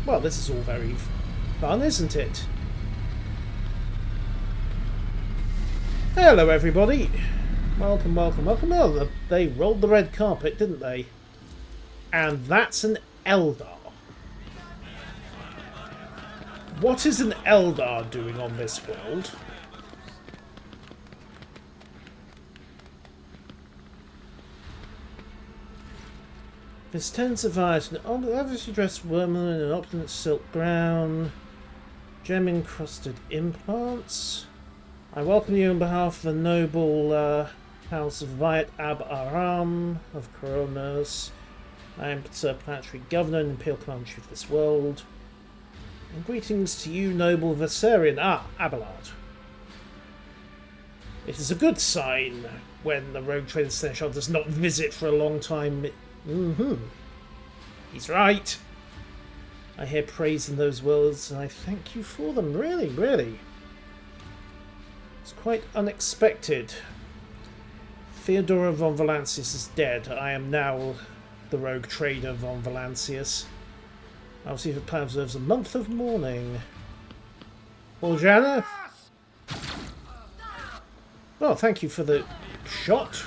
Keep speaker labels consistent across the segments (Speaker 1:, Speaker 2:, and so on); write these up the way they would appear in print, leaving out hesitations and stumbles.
Speaker 1: Well, this is all very fun, isn't it? Hello, everybody. Welcome, welcome, welcome. Oh, they rolled the red carpet, didn't they? And that's an Eldar. What is an Eldar doing on this world? This tends to survive an obviously dressed woman in an opulent silk gown, gem-encrusted implants. I welcome you on behalf of the noble House of Viet Ab Aram of Coronas. I am Sir Planetary Governor and Imperial Commander of this world. And greetings to you, noble Versarian. Abelard. It is a good sign when the rogue trader Seneschal does not visit for a long time. He's right. I hear praise in those words, and I thank you for them. Really, really. It's quite unexpected. Theodora von Valancius is dead. I am now the rogue trader von Valancius. I'll see if the plan observes a month of mourning. Well, Janus? Well, thank you for the shot.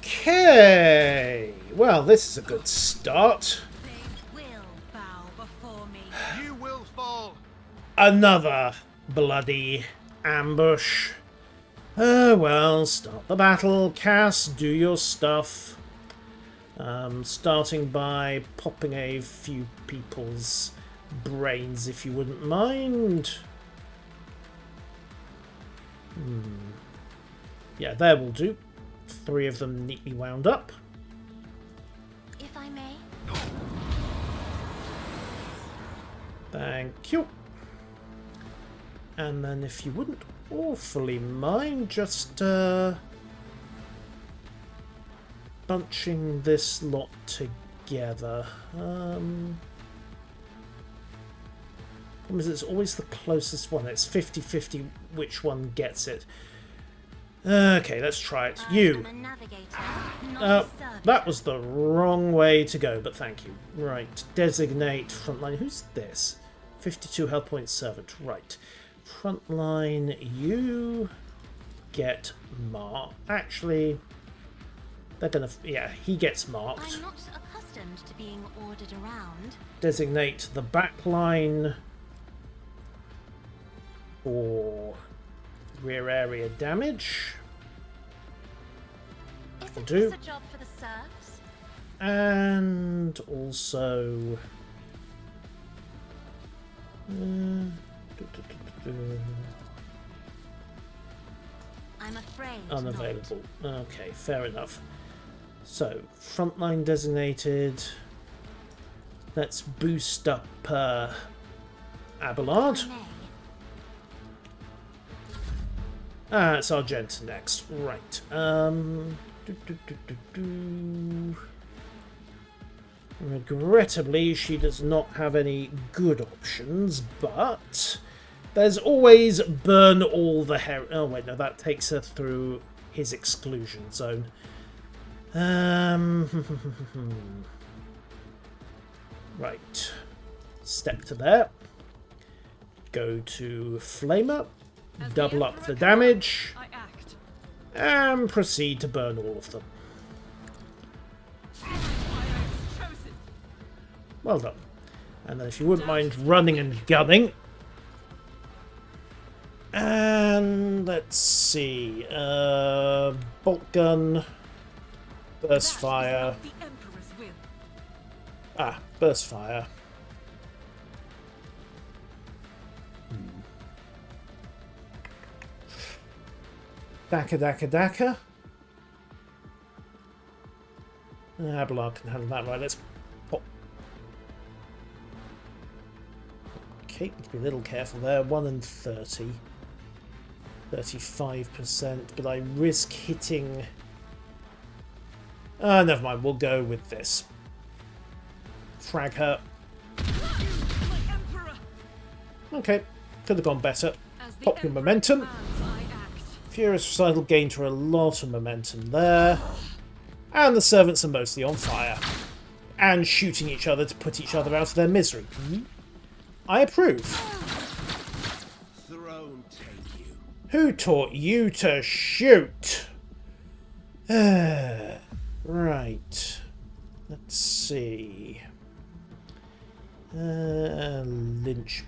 Speaker 1: Okay. Well, this is a good start.
Speaker 2: They will bow before me.
Speaker 3: You will fall.
Speaker 1: Another bloody ambush. Oh well, start the battle. Cass, do your stuff. Starting by popping a few people's brains, if you wouldn't mind. Yeah, there will do. 3 of them neatly wound up.
Speaker 2: If I may.
Speaker 1: Thank you. And then if you wouldn't awfully mind just bunching this lot together. Problem is it's always the closest one. It's 50-50 which one gets it. Okay, let's try it. You.
Speaker 2: I'm a navigator, not a servant.
Speaker 1: That was the wrong way to go, but thank you. Right, designate frontline. Who's this? 52 health points servant. Right. Frontline, you get marked. Actually, they're gonna... Yeah, he gets marked.
Speaker 2: I'm not accustomed to being ordered around.
Speaker 1: Designate the back line for rear area damage.
Speaker 2: Isn't
Speaker 1: do.
Speaker 2: this a job for the serfs?
Speaker 1: And also...
Speaker 2: I'm afraid
Speaker 1: unavailable. Okay, fair enough. So, frontline designated. Let's boost up Abelard.
Speaker 2: Not. I may.
Speaker 1: It's Argenta next. Right. Regrettably, she does not have any good options, but there's always burn all the hair. Oh wait, no, that takes her through his exclusion zone. Right. Step to there. Go to Flamer. Double up the damage.
Speaker 4: I act.
Speaker 1: And proceed to burn all of them.
Speaker 4: Chosen.
Speaker 1: Well done. And then if you wouldn't mind running and gunning. And let's see. Bolt gun. Burst fire.
Speaker 4: The Emperor's will.
Speaker 1: Burst fire. Daka daka daka. Abelard can handle that right. Let's pop. Okay, need to be a little careful there. 1 and 30. 35%, but I risk hitting... never mind, we'll go with this. Frag her.
Speaker 4: My Emperor.
Speaker 1: Okay, could have gone better.
Speaker 4: As the
Speaker 1: Pop your
Speaker 4: Emperor
Speaker 1: momentum.
Speaker 4: commands, I act.
Speaker 1: Furious Recital gained her a lot of momentum there. And the servants are mostly on fire. And shooting each other to put each other out of their misery. I approve.
Speaker 3: Throne take you.
Speaker 1: Who taught you to shoot? Right. Let's see. Lynch.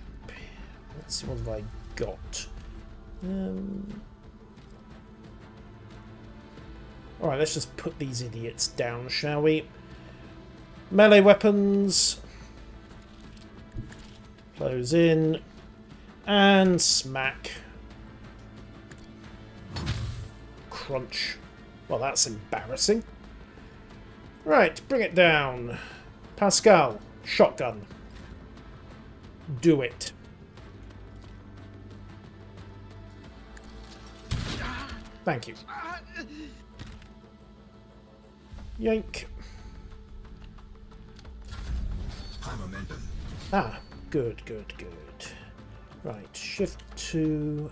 Speaker 1: Let's see, what have I got? Alright, let's just put these idiots down, shall we? Melee weapons. Close in. And smack. Crunch. Well, that's embarrassing. Right, bring it down. Pascal, shotgun. Do it. Thank you. Yank.
Speaker 3: High momentum.
Speaker 1: Ah, good. Right, shift to...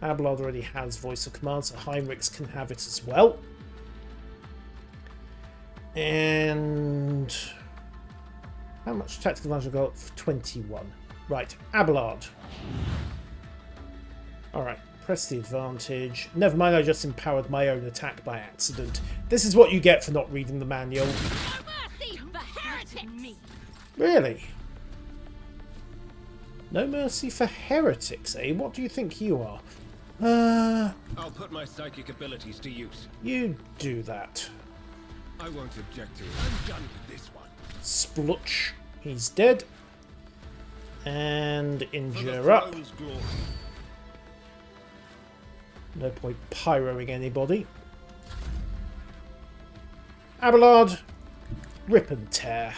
Speaker 1: Abelard already has voice of command, so Heinrichs can have it as well. And... how much tactical advantage have I got? 21. Right, Abelard. Alright, press the advantage. Never mind, I just empowered my own attack by accident. This is what you get for not reading the manual. Really? No mercy for heretics, eh? What do you think you are?
Speaker 3: I'll put my psychic abilities to use.
Speaker 1: You do that.
Speaker 3: I won't object to it. I'm done with this one.
Speaker 1: Splutch. He's dead. And
Speaker 3: For the
Speaker 1: injure up.
Speaker 3: throne's glory.
Speaker 1: No point pyroing anybody. Abelard. Rip and tear.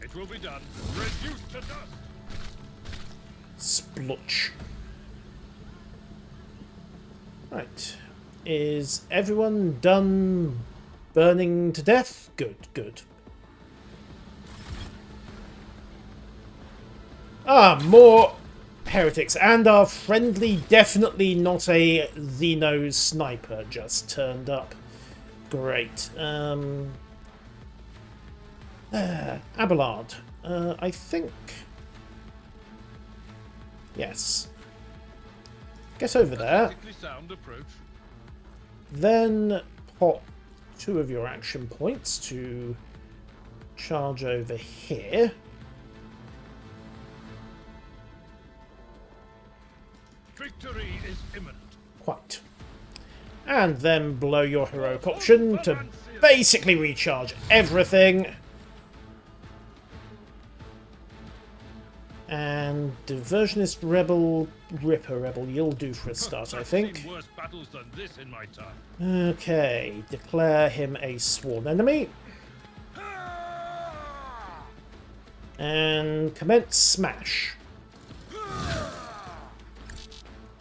Speaker 5: It will be done. Reduced to dust.
Speaker 1: Splutch. Right. Is everyone done burning to death? Good. Ah, more heretics. And our friendly, definitely not a Xeno sniper just turned up. Great. Abelard. I think... yes. Get over there.
Speaker 5: Tactically sound approach.
Speaker 1: Then pop 2 of your action points to charge over here.
Speaker 5: Victory is imminent.
Speaker 1: Quite. And then blow your heroic option to basically recharge everything. And Diversionist Rebel, Ripper Rebel, you'll do for a start, I
Speaker 5: I've
Speaker 1: think.
Speaker 5: seen worse battles than this in my time.
Speaker 1: Okay, declare him a sworn enemy. And commence smash.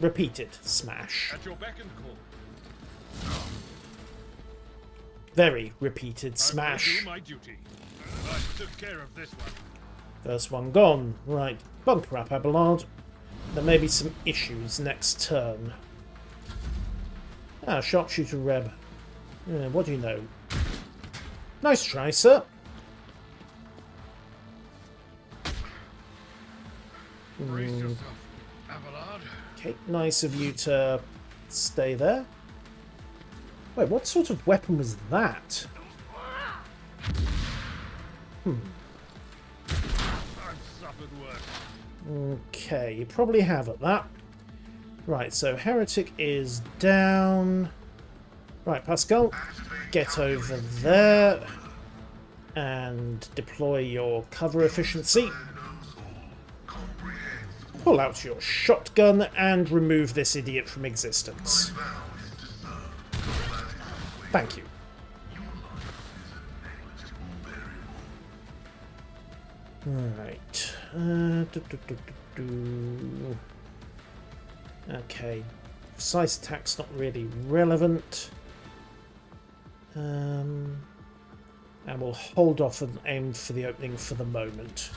Speaker 1: Repeated smash.
Speaker 5: At your beck and call.
Speaker 1: Very repeated
Speaker 5: I
Speaker 1: smash.
Speaker 5: will do my duty. I took care of this one.
Speaker 1: First one gone. Right, bunker up, Abelard. There may be some issues next turn. Ah, sharpshooter Reb. What do you know? Nice try, sir.
Speaker 5: Brace yourself, Abelard.
Speaker 1: Okay, nice of you to stay there. Wait, what sort of weapon was that?
Speaker 5: I've suffered worse.
Speaker 1: Okay, you probably have at that. Right, so Heretic is down. Right, Pascal, get over there and deploy your cover efficiency. Pull out your shotgun and remove this idiot from existence. Thank you. Right. Okay. Precise attack's not really relevant. And we'll hold off and aim for the opening for the moment.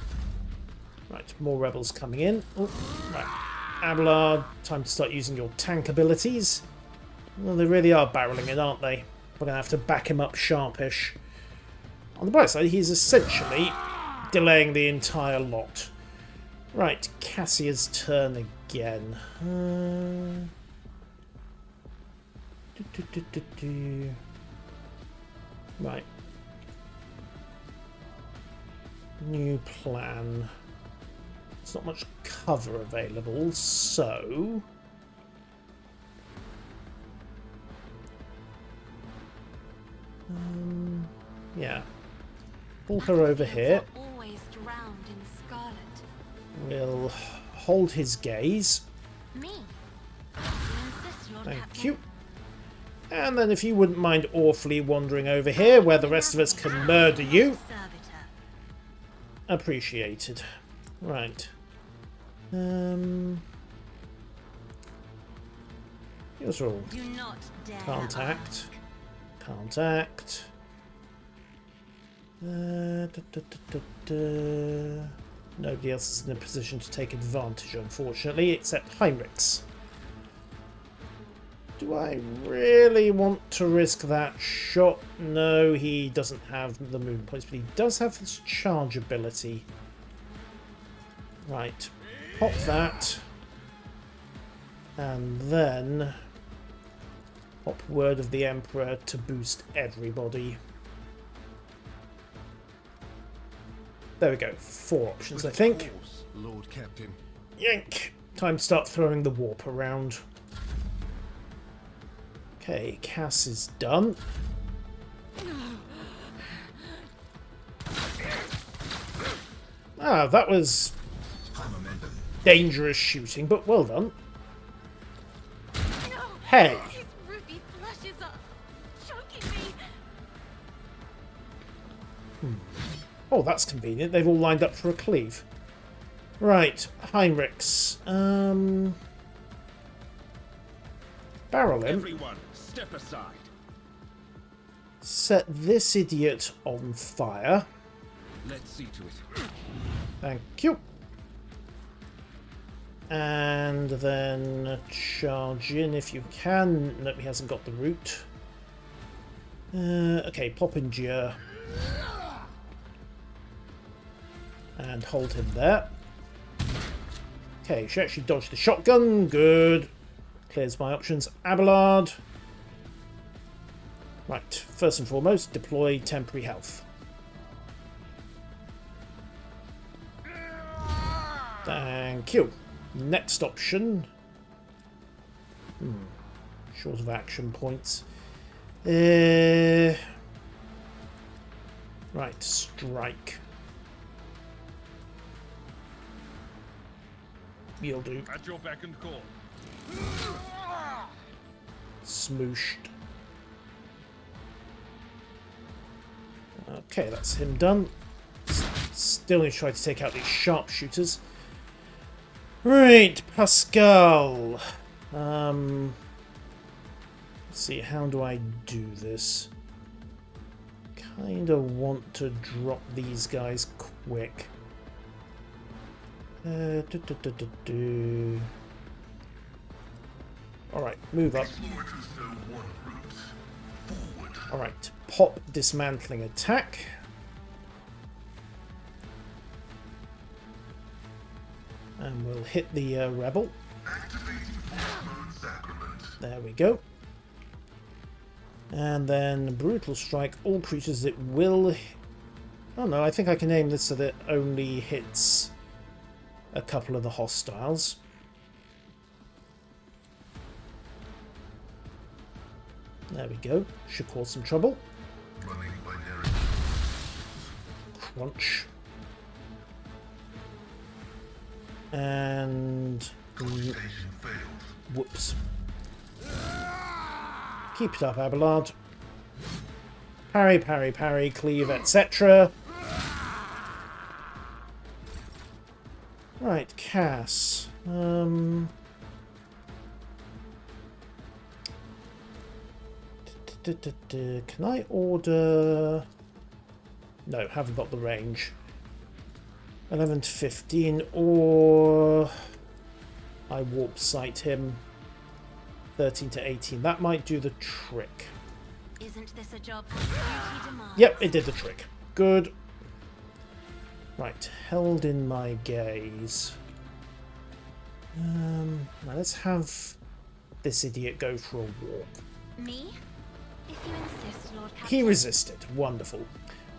Speaker 1: Right, more rebels coming in. Oh, right. Abelard, time to start using your tank abilities. Well, they really are barreling it, aren't they? We're going to have to back him up sharpish. On the bright side, he's essentially delaying the entire lot. Right, Cassia's turn again. Right. New plan. There's not much cover available, so... yeah. Pull her over here.
Speaker 2: Always drowned in scarlet.
Speaker 1: We'll hold his gaze.
Speaker 2: Me. You insist, Lord
Speaker 1: Thank
Speaker 2: Captain.
Speaker 1: you. And then if you wouldn't mind awfully wandering over here where the rest of us can murder you.
Speaker 2: Servitor.
Speaker 1: Appreciated. Right. Yours are all.
Speaker 2: Do not dare
Speaker 1: Contact.
Speaker 2: ask.
Speaker 1: Contact. Nobody else is in a position to take advantage, unfortunately, except Heinrichs. Do I really want to risk that shot? No, he doesn't have the movement points, but he does have this charge ability. Right. Pop that. And then pop Word of the Emperor to boost everybody. There we go. 4 options, I think.
Speaker 3: Lord Captain.
Speaker 1: Yank! Time to start throwing the warp around. Okay, Cass is done. Ah, that was dangerous shooting, but well done. Hey!
Speaker 2: His ruby flashes are choking me.
Speaker 1: Oh, that's convenient. They've all lined up for a cleave. Right, Heinrichs. Barrel him.
Speaker 3: Everyone, step aside.
Speaker 1: Set this idiot on fire.
Speaker 3: Let's see to it.
Speaker 1: Thank you. And then charge in if you can. Nope, he hasn't got the route. Okay, Popingier. And hold him there. Okay, she actually dodged the shotgun. Good. Clears my options. Abelard. Right, first and foremost, deploy temporary health. Thank you. Next option. Short of action points. Right, strike. You'll do.
Speaker 5: At your beck and call.
Speaker 1: Smooshed. Okay, that's him done. Still need to try to take out these sharpshooters. Right, Pascal. Let's see, how do I do this? Kinda want to drop these guys quick. Alright, move up. Alright, pop dismantling attack. And we'll hit the rebel. There we go. And then brutal strike all creatures it will... Oh no, I think I can aim this so that it only hits a couple of the hostiles. There we go. Should cause some trouble. Crunch. And... whoops. Keep it up, Abelard. Parry, parry, parry, cleave, etc. Right, Cass. Can I order... No, haven't got the range. 11 to 15, or I warp sight him. 13 to 18. That might do the trick.
Speaker 2: Isn't this a job that duty demands?
Speaker 1: Yep, it did the trick. Good. Right, held in my gaze. Now let's have this idiot go for a walk.
Speaker 2: Me? If you insist, Lord Captain.
Speaker 1: He resisted. Wonderful.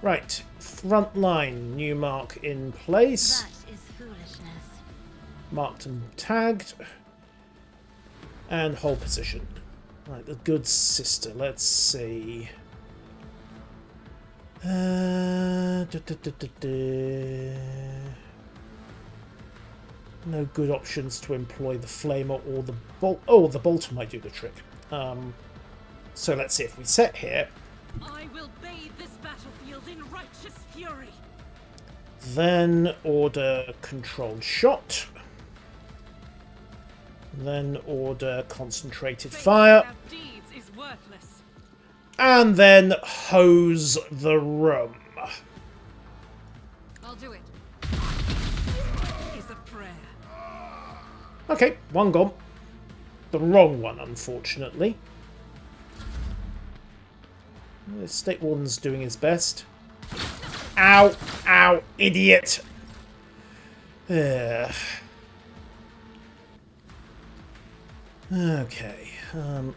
Speaker 1: Right, front line, new mark in place.
Speaker 2: That is foolishness.
Speaker 1: Marked and tagged. And hold position. Right, the good sister. Let's see. No good options to employ the flamer or the bolt. Oh, the bolter might do the trick. So let's see if we set here.
Speaker 4: I will bathe this battlefield in righteous fury.
Speaker 1: Then order controlled shot. Then order concentrated fire.
Speaker 4: Faith without deeds is worthless.
Speaker 1: And then hose the room.
Speaker 4: I'll do it. Is a prayer.
Speaker 1: Okay, one gone. The wrong one, unfortunately. The State Warden's doing his best. Ow! Ow! Idiot! Okay.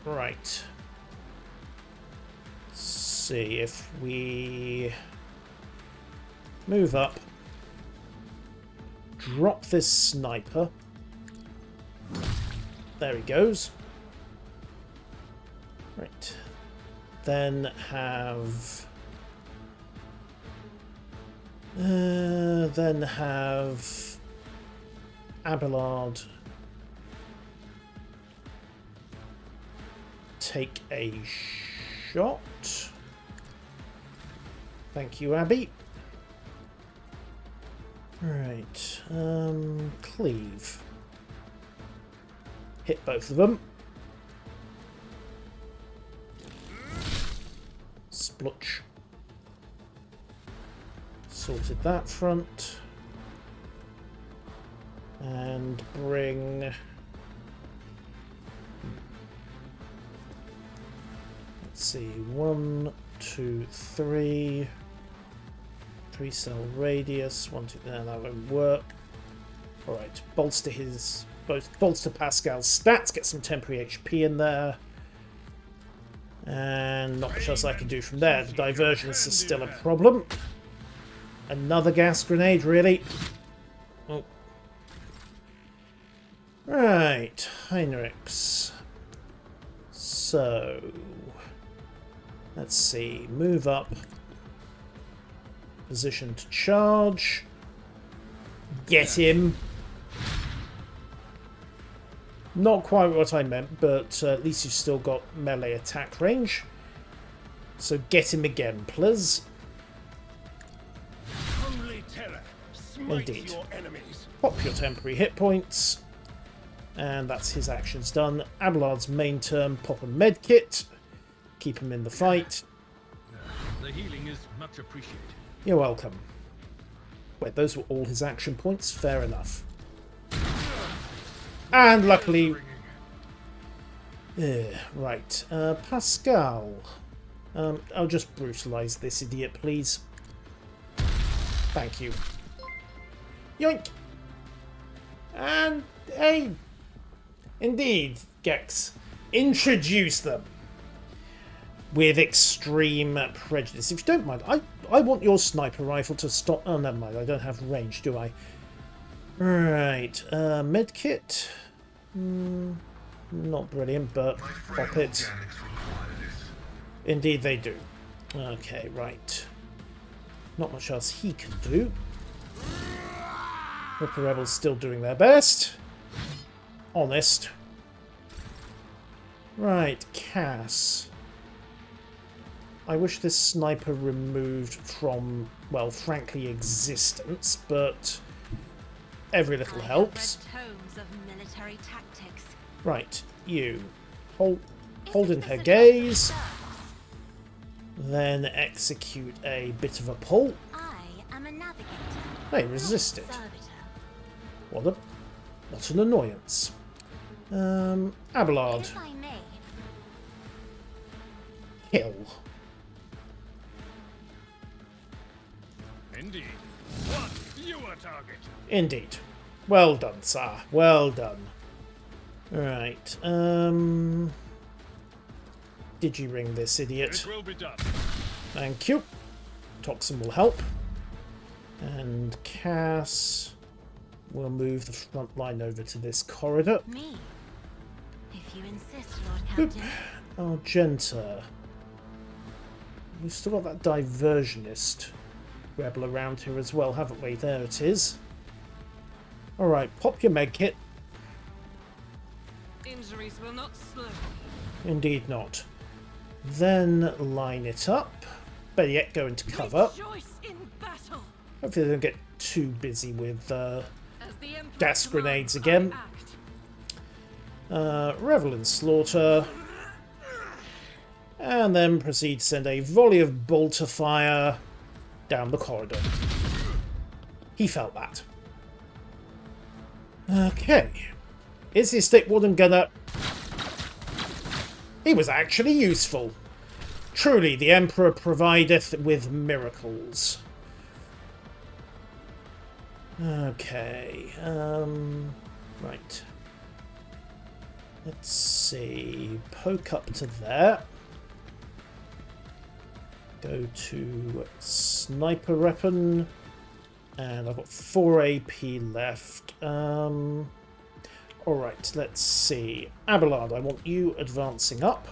Speaker 1: Right. Let's see if we move up. Drop this sniper. There he goes. Right. Then have Abelard take a shot. Thank you, Abby. Right, cleave. Hit both of them. Splutch. Sorted that front. And bring... Let's see, 1, 2, 3. 3-cell radius. 1, 2, no, that won't work. Alright, bolster Pascal's stats, get some temporary HP in there. And not much else I can do from there. The divergence is still a problem. Another gas grenade, really? Oh. Right, Heinrichs. So, let's see, move up. Position to charge. Get him. Not quite what I meant, but at least you've still got melee attack range. So get him again, please.
Speaker 3: Holy terror, smite
Speaker 1: Indeed.
Speaker 3: your enemies.
Speaker 1: Pop your temporary hit points. And that's his actions done. Abelard's main turn, pop a med kit. Keep him in the fight.
Speaker 5: The healing is much appreciated.
Speaker 1: You're welcome. Wait, those were all his action points? Fair enough. And luckily... right. Pascal. I'll just brutalise this idiot, please. Thank you. Yoink! And... hey! Indeed, Gex. Introduce them. With extreme prejudice. If you don't mind, I want your sniper rifle to stop... Oh, never mind. I don't have range, do I? Right. Medkit. Not brilliant, but pop it. Indeed they do. Okay, right. Not much else he can do. But the rebels still doing their best. Honest. Right, Cass. I wish this sniper removed from, well, frankly, existence, but every little helps.
Speaker 2: I've read tomes of military tactics.
Speaker 1: Right, you. Hold in her gaze. Then execute a bit of a pull.
Speaker 2: I am a navigator.
Speaker 1: They resisted.
Speaker 2: Servitor.
Speaker 1: What an annoyance. Abelard.
Speaker 2: If I may,
Speaker 1: Kill.
Speaker 5: Indeed. What? You a target.
Speaker 1: Indeed. Well done, sir. Well done. Right. Did you ring this idiot?
Speaker 5: It will be done.
Speaker 1: Thank you. Toxin will help. And Cass will move the front line over to this corridor.
Speaker 2: me. If you insist, Lord Captain.
Speaker 1: Argenta. We've still got that diversionist rebel around here as well, haven't we? There it is. Alright, pop your med kit.
Speaker 4: Injuries will not slow.
Speaker 1: Indeed not. Then line it up. Better yet, go into cover.
Speaker 4: Rejoice in battle.
Speaker 1: Hopefully they don't get too busy with
Speaker 4: As the Emperor
Speaker 1: gas grenades
Speaker 4: commands,
Speaker 1: again.
Speaker 4: I act.
Speaker 1: Revel in slaughter. And then proceed to send a volley of bolter fire down the corridor. He felt that. Okay. Is the estate warden gonna... He was actually useful. Truly, the Emperor provideth with miracles. Okay. Right. Let's see. Poke up to there. Go to sniper weapon. And I've got 4 AP left. Alright, let's see. Abelard, I want you advancing up.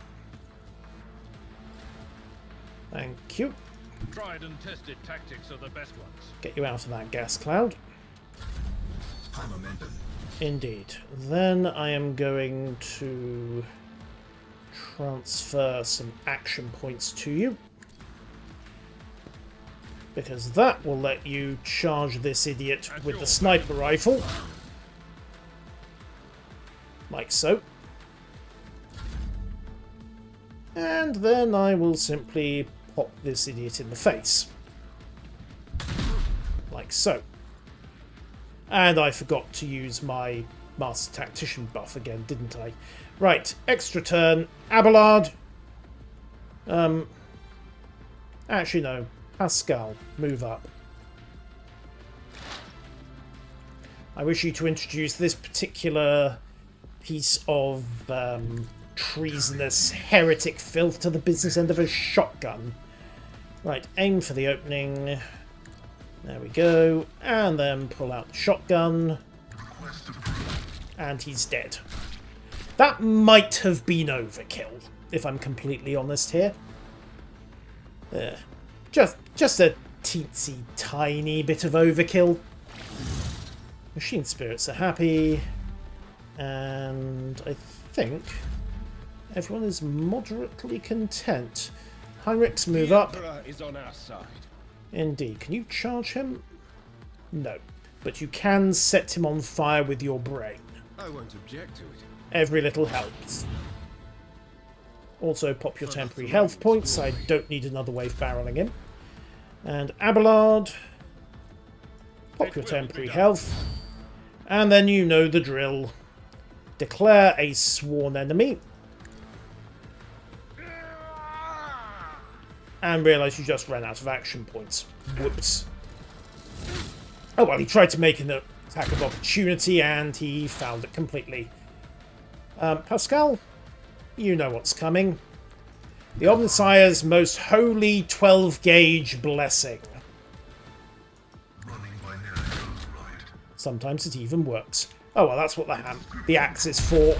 Speaker 1: Thank you.
Speaker 5: Tried and tested tactics are the best ones.
Speaker 1: Get you out of that gas cloud.
Speaker 6: High momentum.
Speaker 1: Indeed. Then I am going to transfer some action points to you. Because that will let you charge this idiot with the sniper rifle. Like so. And then I will simply pop this idiot in the face. Like so. And I forgot to use my Master Tactician buff again, didn't I? Right, extra turn. Abelard. Actually, no. Pascal, move up. I wish you to introduce this particular piece of treasonous heretic filth to the business end of a shotgun. Right, aim for the opening. There we go. And then pull out the shotgun. And he's dead. That might have been overkill, if I'm completely honest here. Just a teensy tiny bit of overkill. Machine spirits are happy. And I think everyone is moderately content. Heinrichs, move
Speaker 3: The
Speaker 1: up.
Speaker 3: Emperor is on our side.
Speaker 1: Indeed. Can you charge him? No. But you can set him on fire with your brain.
Speaker 3: I won't object to it.
Speaker 1: Every little helps. Also pop your temporary health points. I don't need another wave barreling him. And Abelard. Pop your temporary health. And then you know the drill. Declare a sworn enemy. And realise you just ran out of action points. Whoops. Oh well, he tried to make an attack of opportunity and he fouled it completely. Pascal, you know what's coming. The Omnissire's most holy 12-gauge blessing.
Speaker 6: Running by near goes right.
Speaker 1: Sometimes it even works. Oh well, that's what the axe is for.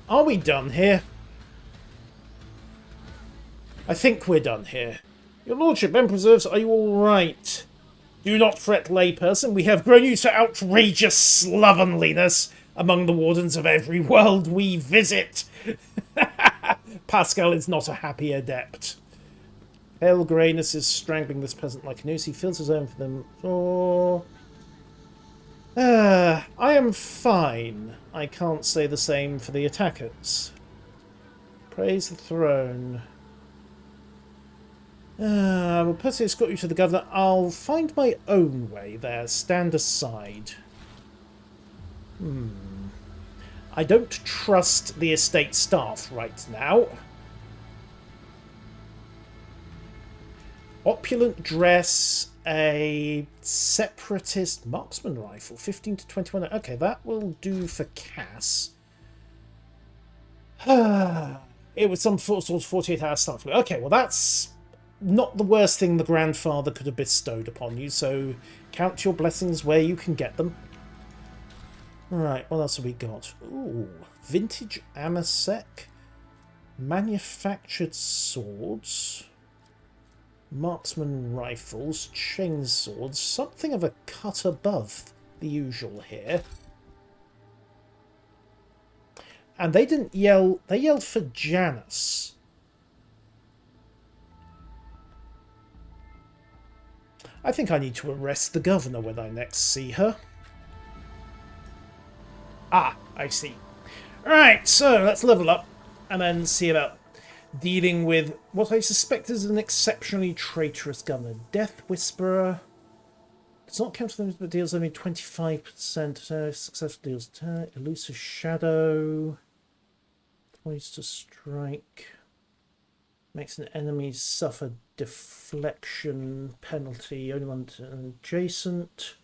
Speaker 1: Are we done here? I think we're done here. Your Lordship, Emperor Zerves, are you alright? Do not fret, layperson. We have grown used to outrageous slovenliness among the wardens of every world we visit. Pascal is not a happy adept. Pale greyness is strangling this peasant like a noose. He feels his own for them. Oh. I am fine. I can't say the same for the attackers. Praise the throne. We'll personally escort you to the governor. I'll find my own way there. Stand aside. I don't trust the estate staff right now. Opulent dress, a separatist marksman rifle, 15 to 21. Okay, that will do for Cass. It was some sort of 48-hour staff. Okay, well that's not the worst thing the grandfather could have bestowed upon you, so count your blessings where you can get them. Right, what else have we got? Ooh, vintage Amasek, manufactured swords, marksman rifles, chainswords, something of a cut above the usual here. And they didn't yell, they yelled for Janus. I think I need to arrest the governor when I next see her. Ah, I see. Right, so let's level up and then see about dealing with what I suspect is an exceptionally traitorous governor. Death Whisperer. Does not count for them, but deals only 25%. Successful deals Elusive Shadow. Poised to strike. Makes an enemy suffer deflection penalty. Only one adjacent.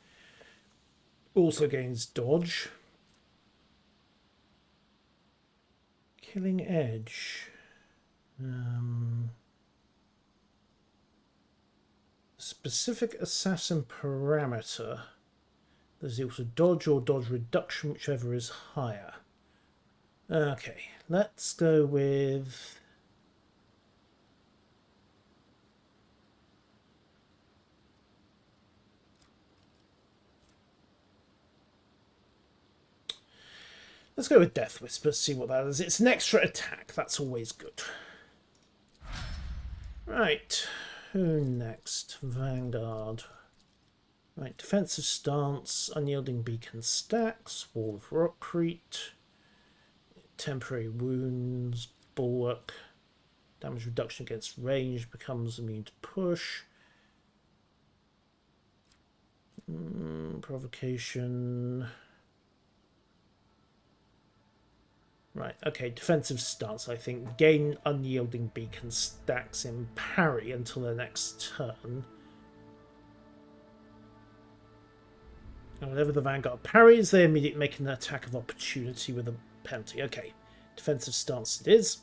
Speaker 1: Also gains dodge. Killing Edge. Specific assassin parameter. There's also dodge or dodge reduction, whichever is higher. Okay, let's go with... Let's go with Death Whisper, see what that is. It's an extra attack, that's always good. Right, who next? Vanguard. Right, defensive stance, unyielding beacon stacks, wall of rockcrete, temporary wounds, bulwark, damage reduction against range, becomes immune to push. Provocation. Right, okay, defensive stance, I think. Gain unyielding beacon stacks in parry until the next turn. And whenever the Vanguard parries, they immediately make an attack of opportunity with a penalty. Okay, defensive stance it is.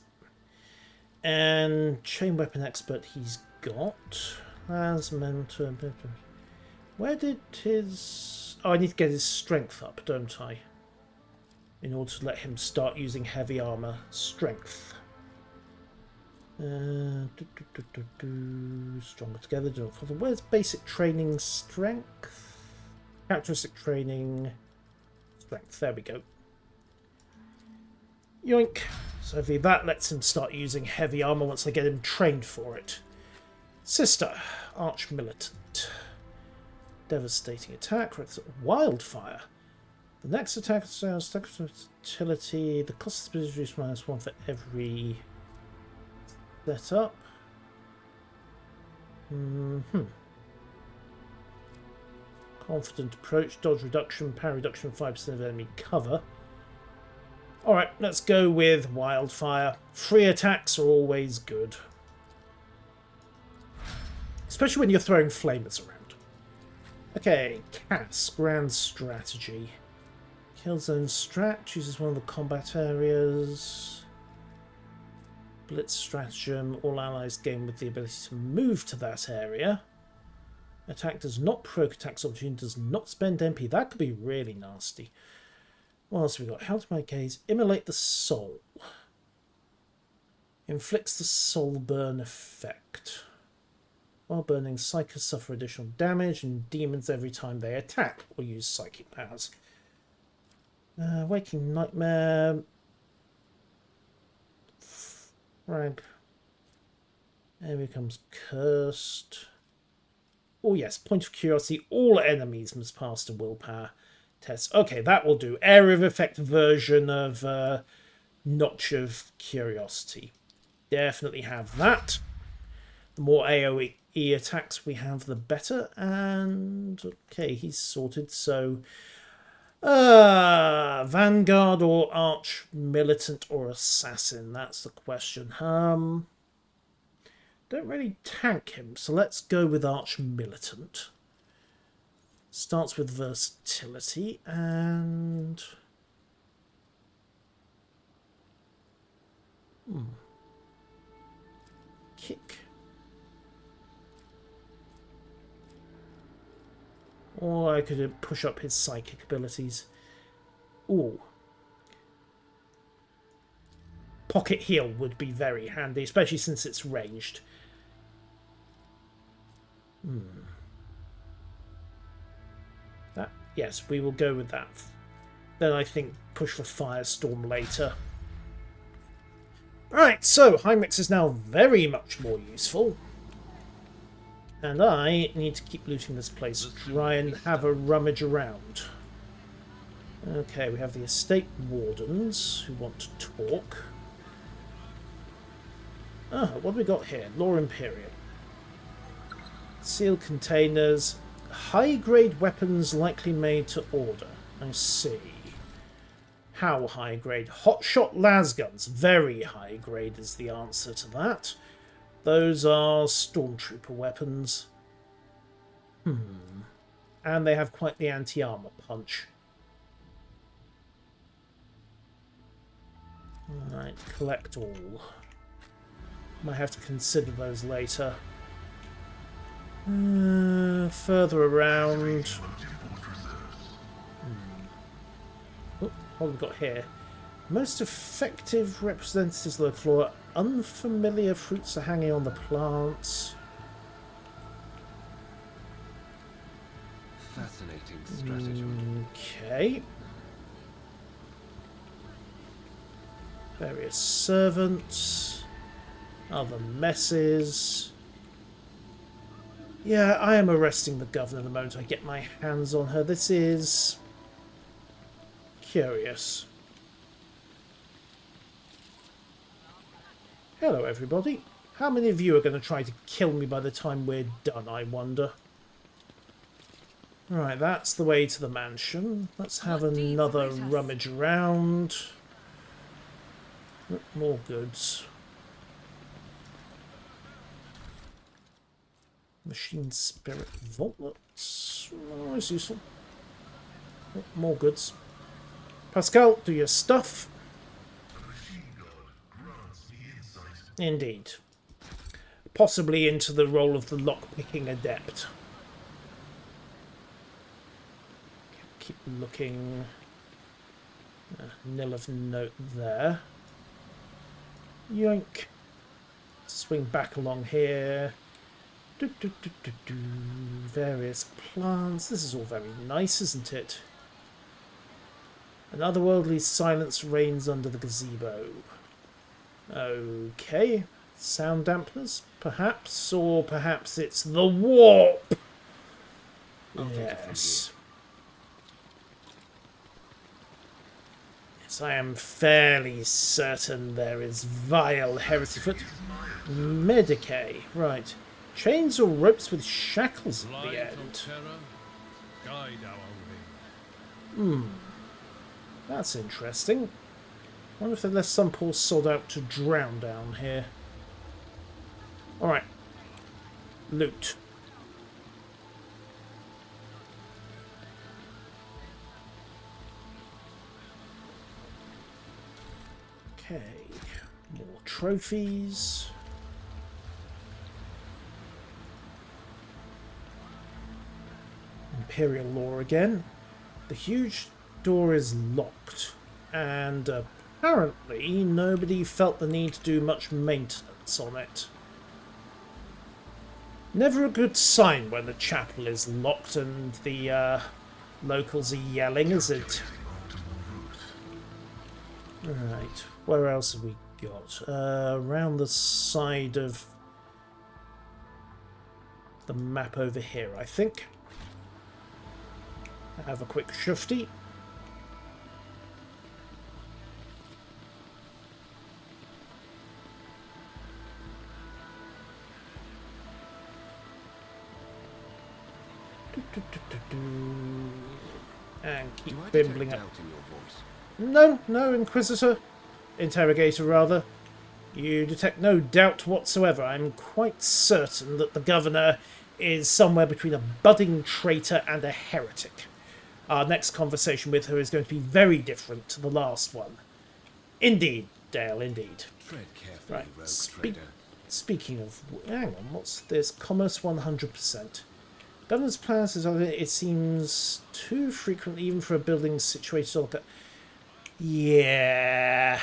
Speaker 1: And chain weapon expert he's got. As mentor. Where did his... Oh, I need to get his strength up, don't I? In order to let him start using heavy armor strength. Stronger together. Do not follow. Where's basic training strength? Characteristic training strength. There we go. Yoink. So that lets him start using heavy armor once I get him trained for it. Sister. Arch Militant. Devastating attack. Wildfire. The next attack is utility. The cost of speed is reduced -1 for every setup. Confident approach, dodge reduction, parry reduction, 5% of enemy cover. Alright, let's go with wildfire. Free attacks are always good. Especially when you're throwing flamers around. Okay, Cass, grand strategy. Killzone strat, chooses one of the combat areas. Blitz stratagem, all allies gain with the ability to move to that area. Attack does not proc attacks opportunity, does not spend MP. That could be really nasty. What else have we got? How to my gaze? Immolate the soul. Inflicts the soul burn effect. While burning, psychers suffer additional damage and demons every time they attack or use psychic powers. Waking Nightmare. Frag. There becomes Cursed. Oh yes, Point of Curiosity. All enemies must pass the willpower test. Okay, that will do. Area of Effect version of Notch of Curiosity. Definitely have that. The more AoE attacks we have, the better. And okay, he's sorted. So, Vanguard or Arch Militant or Assassin? That's the question. Don't really tank him, so let's go with Arch Militant. Starts with versatility and kick. Or I could push up his psychic abilities. Ooh. Pocket heal would be very handy, especially since it's ranged. That, yes, we will go with that. Then I think push for Firestorm later. Right, so Hymix is now very much more useful. And I need to keep looting this place to try and have a rummage around. Okay, we have the estate wardens who want to talk. Ah, what have we got here? Lore Imperium. Sealed containers. High-grade weapons likely made to order. I see. How high-grade? Hotshot lasguns. Very high-grade is the answer to that. Those are stormtrooper weapons. And they have quite the anti-armor punch. Alright, collect all. Might have to consider those later. Further around. Oh, what have we got here? Most effective representatives of the flora. Unfamiliar fruits are hanging on the plants.
Speaker 3: Fascinating stratagem.
Speaker 1: Okay. Various servants. Other messes. Yeah, I am arresting the governor the moment I get my hands on her. This is curious. Hello, everybody. How many of you are going to try to kill me by the time we're done, I wonder? Right, that's the way to the mansion. Let's have another rummage around. More goods. Machine Spirit Vault. That's always useful. More goods. Pascal, do your stuff. Indeed. Possibly into the role of the lock-picking adept. Keep looking. Nil of note there. Yoink. Swing back along here. Various plants. This is all very nice, isn't it? An otherworldly silence reigns under the gazebo. Okay. Sound dampeners, perhaps? Or perhaps it's the warp! Yes. Yes, I am fairly certain there is vile heresy foot. Medicae, right. Chains or ropes with shackles at the end.
Speaker 5: Guide our way.
Speaker 1: That's interesting. Wonder if they left some poor sod out to drown down here. Alright. Loot. Okay. More trophies. Imperial lore again. The huge door is locked, and apparently nobody felt the need to do much maintenance on it. Never a good sign when the chapel is locked and the locals are yelling, is it? Right, where else have we got? Around the side of the map over here, I think. Have a quick shufty. bimbling up.
Speaker 3: Doubt in your voice.
Speaker 1: No, no, Inquisitor. Interrogator, rather. You detect no doubt whatsoever. I'm quite certain that the Governor is somewhere between a budding traitor and a heretic. Our next conversation with her is going to be very different to the last one. Indeed, Dale, indeed.
Speaker 3: Tread carefully,
Speaker 1: Right,
Speaker 3: rogue trader.
Speaker 1: speaking of... Hang on, what's this? Commerce 100%. Governor's plans is it seems too frequent even for a building situated on... Yeah...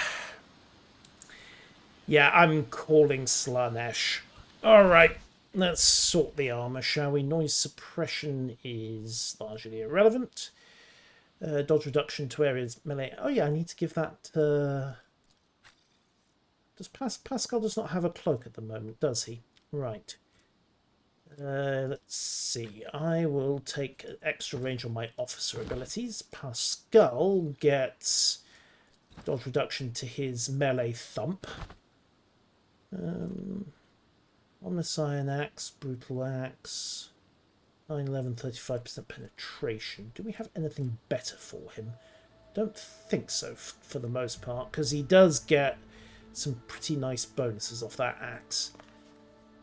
Speaker 1: Yeah, I'm calling Slanesh. Alright, let's sort the armour, shall we? Noise suppression is largely irrelevant. Dodge reduction to areas melee. Oh yeah, I need to give that... Does Pascal does not have a cloak at the moment, does he? Right. Let's see. I will take extra range on my officer abilities. Pascal gets dodge reduction to his melee thump. On the Iron Axe, Brutal Axe, 911, 35% penetration. Do we have anything better for him? Don't think so for the most part, because he does get some pretty nice bonuses off that axe.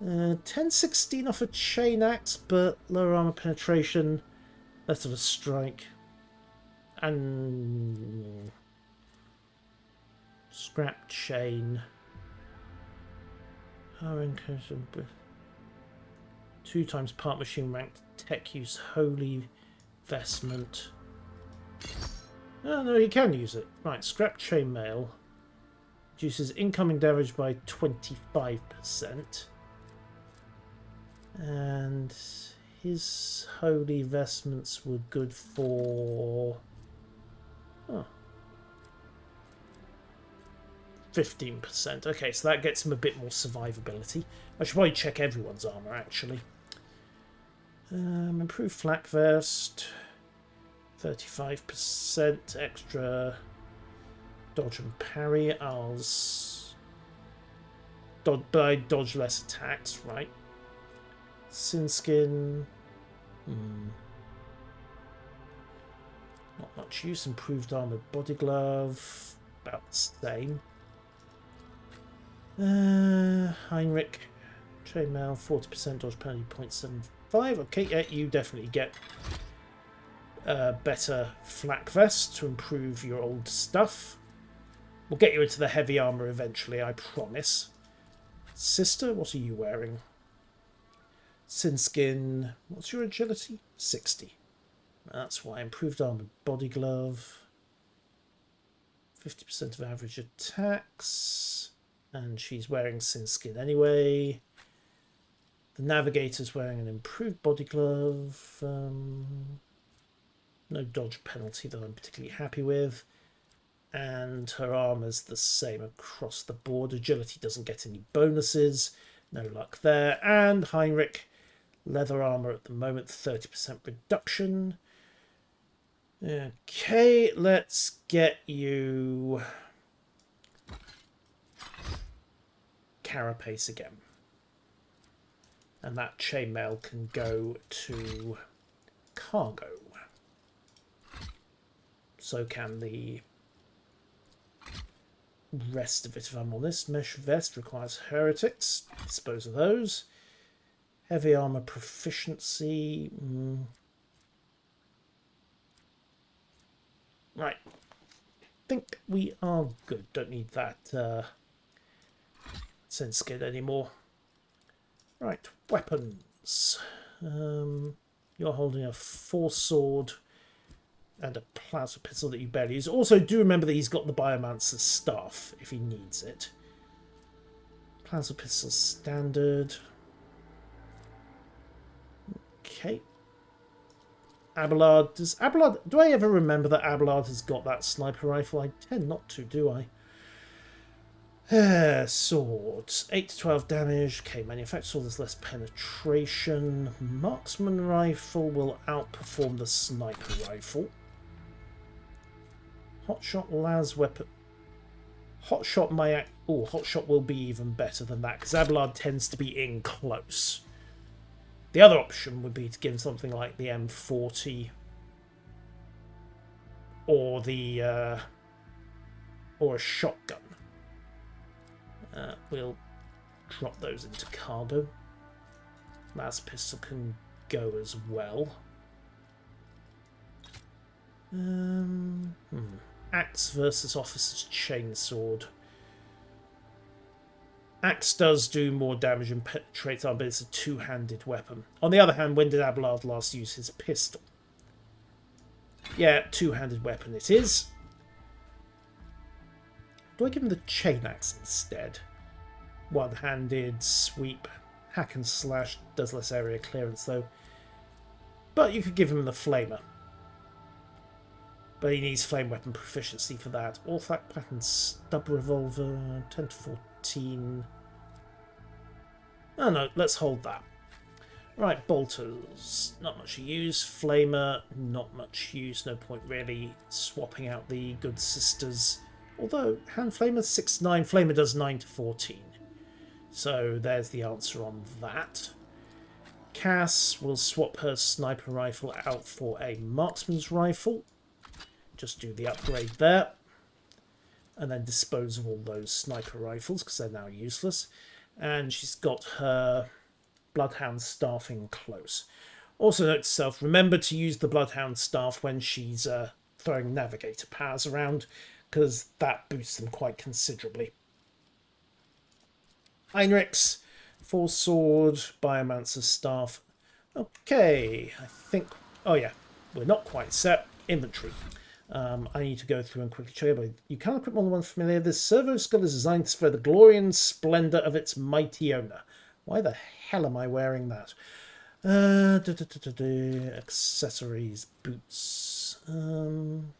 Speaker 1: 1016 off a chain axe, but lower armor penetration, less of a strike, and scrap chain. Power incursion, 2 times part machine ranked tech use, holy vestment. Oh no, he can use it. Right, scrap chainmail reduces incoming damage by 25%. And his holy vestments were good for 15%. Okay, so that gets him a bit more survivability. I should probably check everyone's armor actually. Improved flak vest, 35% extra dodge and parry. I'll dodge less attacks, right? Sin skin. Not much use. Improved armored body glove, about the same. Heinrich, chainmail, 40% dodge penalty, 0.75. Okay, yeah, you definitely get better flak vest to improve your old stuff. We'll get you into the heavy armor eventually, I promise. Sister, what are you wearing? Sin skin, what's your agility? 60. That's why. Improved armored body glove, 50% of average attacks. And she's wearing sin skin anyway. The navigator's wearing an improved body glove. No dodge penalty that I'm particularly happy with. And her armor's the same across the board. Agility doesn't get any bonuses. No luck there. And Heinrich, leather armor at the moment, 30% reduction. Okay, let's get you carapace again, and that chainmail can go to cargo. So can the rest of it, if I'm honest. Mesh vest requires heretics. Dispose of those. Heavy armor proficiency. Right. Think we are good. Don't need that sense skin anymore. Right, weapons. You're holding a 4-sword and a plasma pistol that you barely use. Also, do remember that he's got the Biomancer's staff if he needs it. Plasma pistol standard. Okay. Abelard. Do I ever remember that Abelard has got that sniper rifle? I tend not to, do I? Swords. 8 to 12 damage. Okay, manufactured sword has less penetration. Marksman rifle will outperform the sniper rifle. Hotshot las weapon. Hotshot Hotshot will be even better than that because Abelard tends to be in close. The other option would be to give him something like the M40 or or a shotgun. We'll drop those into cargo. Las pistol can go as well. Axe versus officer's chainsword. Axe does do more damage and penetrates armor, but it's a two-handed weapon. On the other hand, when did Abelard last use his pistol? Yeah, two-handed weapon it is. Do I give him the chain axe instead? One-handed sweep, hack and slash, does less area clearance though. But you could give him the flamer. But he needs flame weapon proficiency for that. Orthac pattern stub revolver, 10 to 14. Oh no, let's hold that. Right, bolters, not much use. Flamer, not much use. No point really swapping out the good sisters. Although, hand flamer 6-9, flamer does 9 to 14. So there's the answer on that. Cass will swap her sniper rifle out for a marksman's rifle. Just do the upgrade there. And then dispose of all those sniper rifles because they're now useless. And she's got her Bloodhound staff in close. Also note to self, remember to use the Bloodhound staff when she's throwing navigator powers around, because that boosts them quite considerably. Heinrichs, Force Sword, Biomancer's staff. Okay, I think... Oh yeah, we're not quite set. Inventory. I need to go through and quickly show you, but you can't equip more than one familiar. This servo skull is designed to spread the glory and splendour of its mighty owner. Why the hell am I wearing that? Accessories, boots. Helm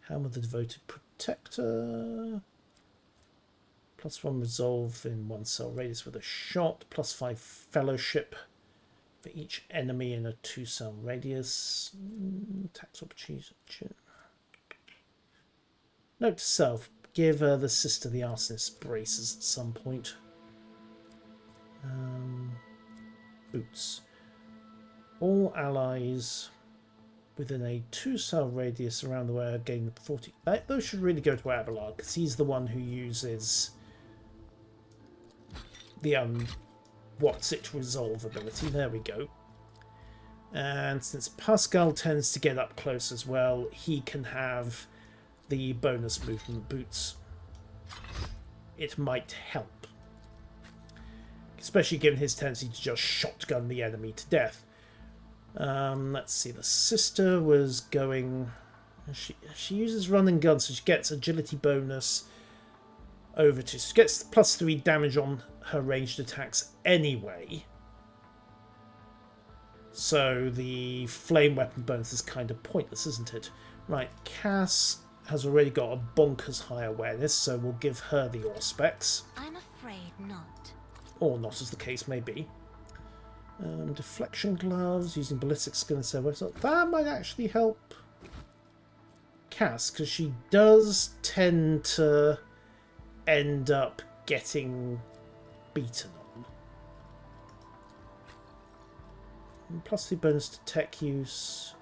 Speaker 1: of the Devoted Protector. +1 resolve in 1 cell radius with a shot. +5 fellowship for each enemy in a 2 cell radius. Tax opportunity. Note to self, give the sister the arsonist braces at some point. Boots. All allies within a 2 cell radius around the way gain 40. Those should really go to Abelard because he's the one who uses the what's it resolve ability. There we go. And since Pascal tends to get up close as well, he can have the bonus movement boots. It might help. Especially given his tendency to just shotgun the enemy to death. Let's see, the sister was going... She uses run and gun, so she gets agility bonus over to... She gets +3 damage on her ranged attacks anyway. So the flame weapon bonus is kind of pointless, isn't it? Right, Cass has already got a bonkers high awareness, so we'll give her the Auspex.
Speaker 2: I'm afraid not.
Speaker 1: Or not, as the case may be. Deflection gloves, using ballistic skill instead of website. That might actually help Cass, because she does tend to end up getting beaten on. +3 bonus to tech use.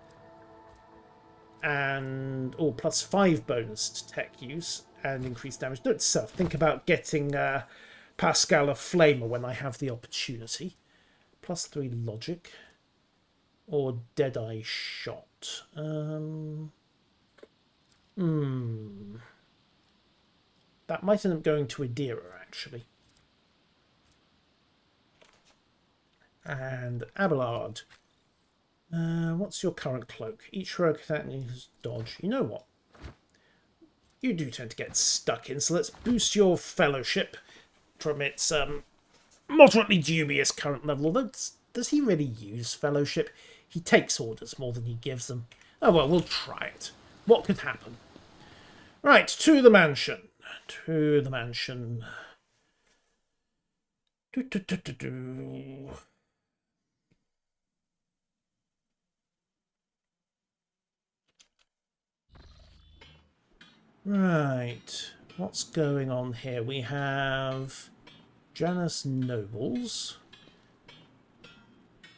Speaker 1: And +5 bonus to tech use and increased damage. Note to self, think about getting Pascal a flamer when I have the opportunity. +3 logic or Deadeye shot. That might end up going to Adira actually. And Abelard. What's your current cloak? Each heroic attack needs dodge. You know what? You do tend to get stuck in, so let's boost your fellowship from its moderately dubious current level. Although, does he really use fellowship? He takes orders more than he gives them. Oh well, we'll try it. What could happen? Right, to the mansion. To the mansion. Right, what's going on here? We have Janus nobles.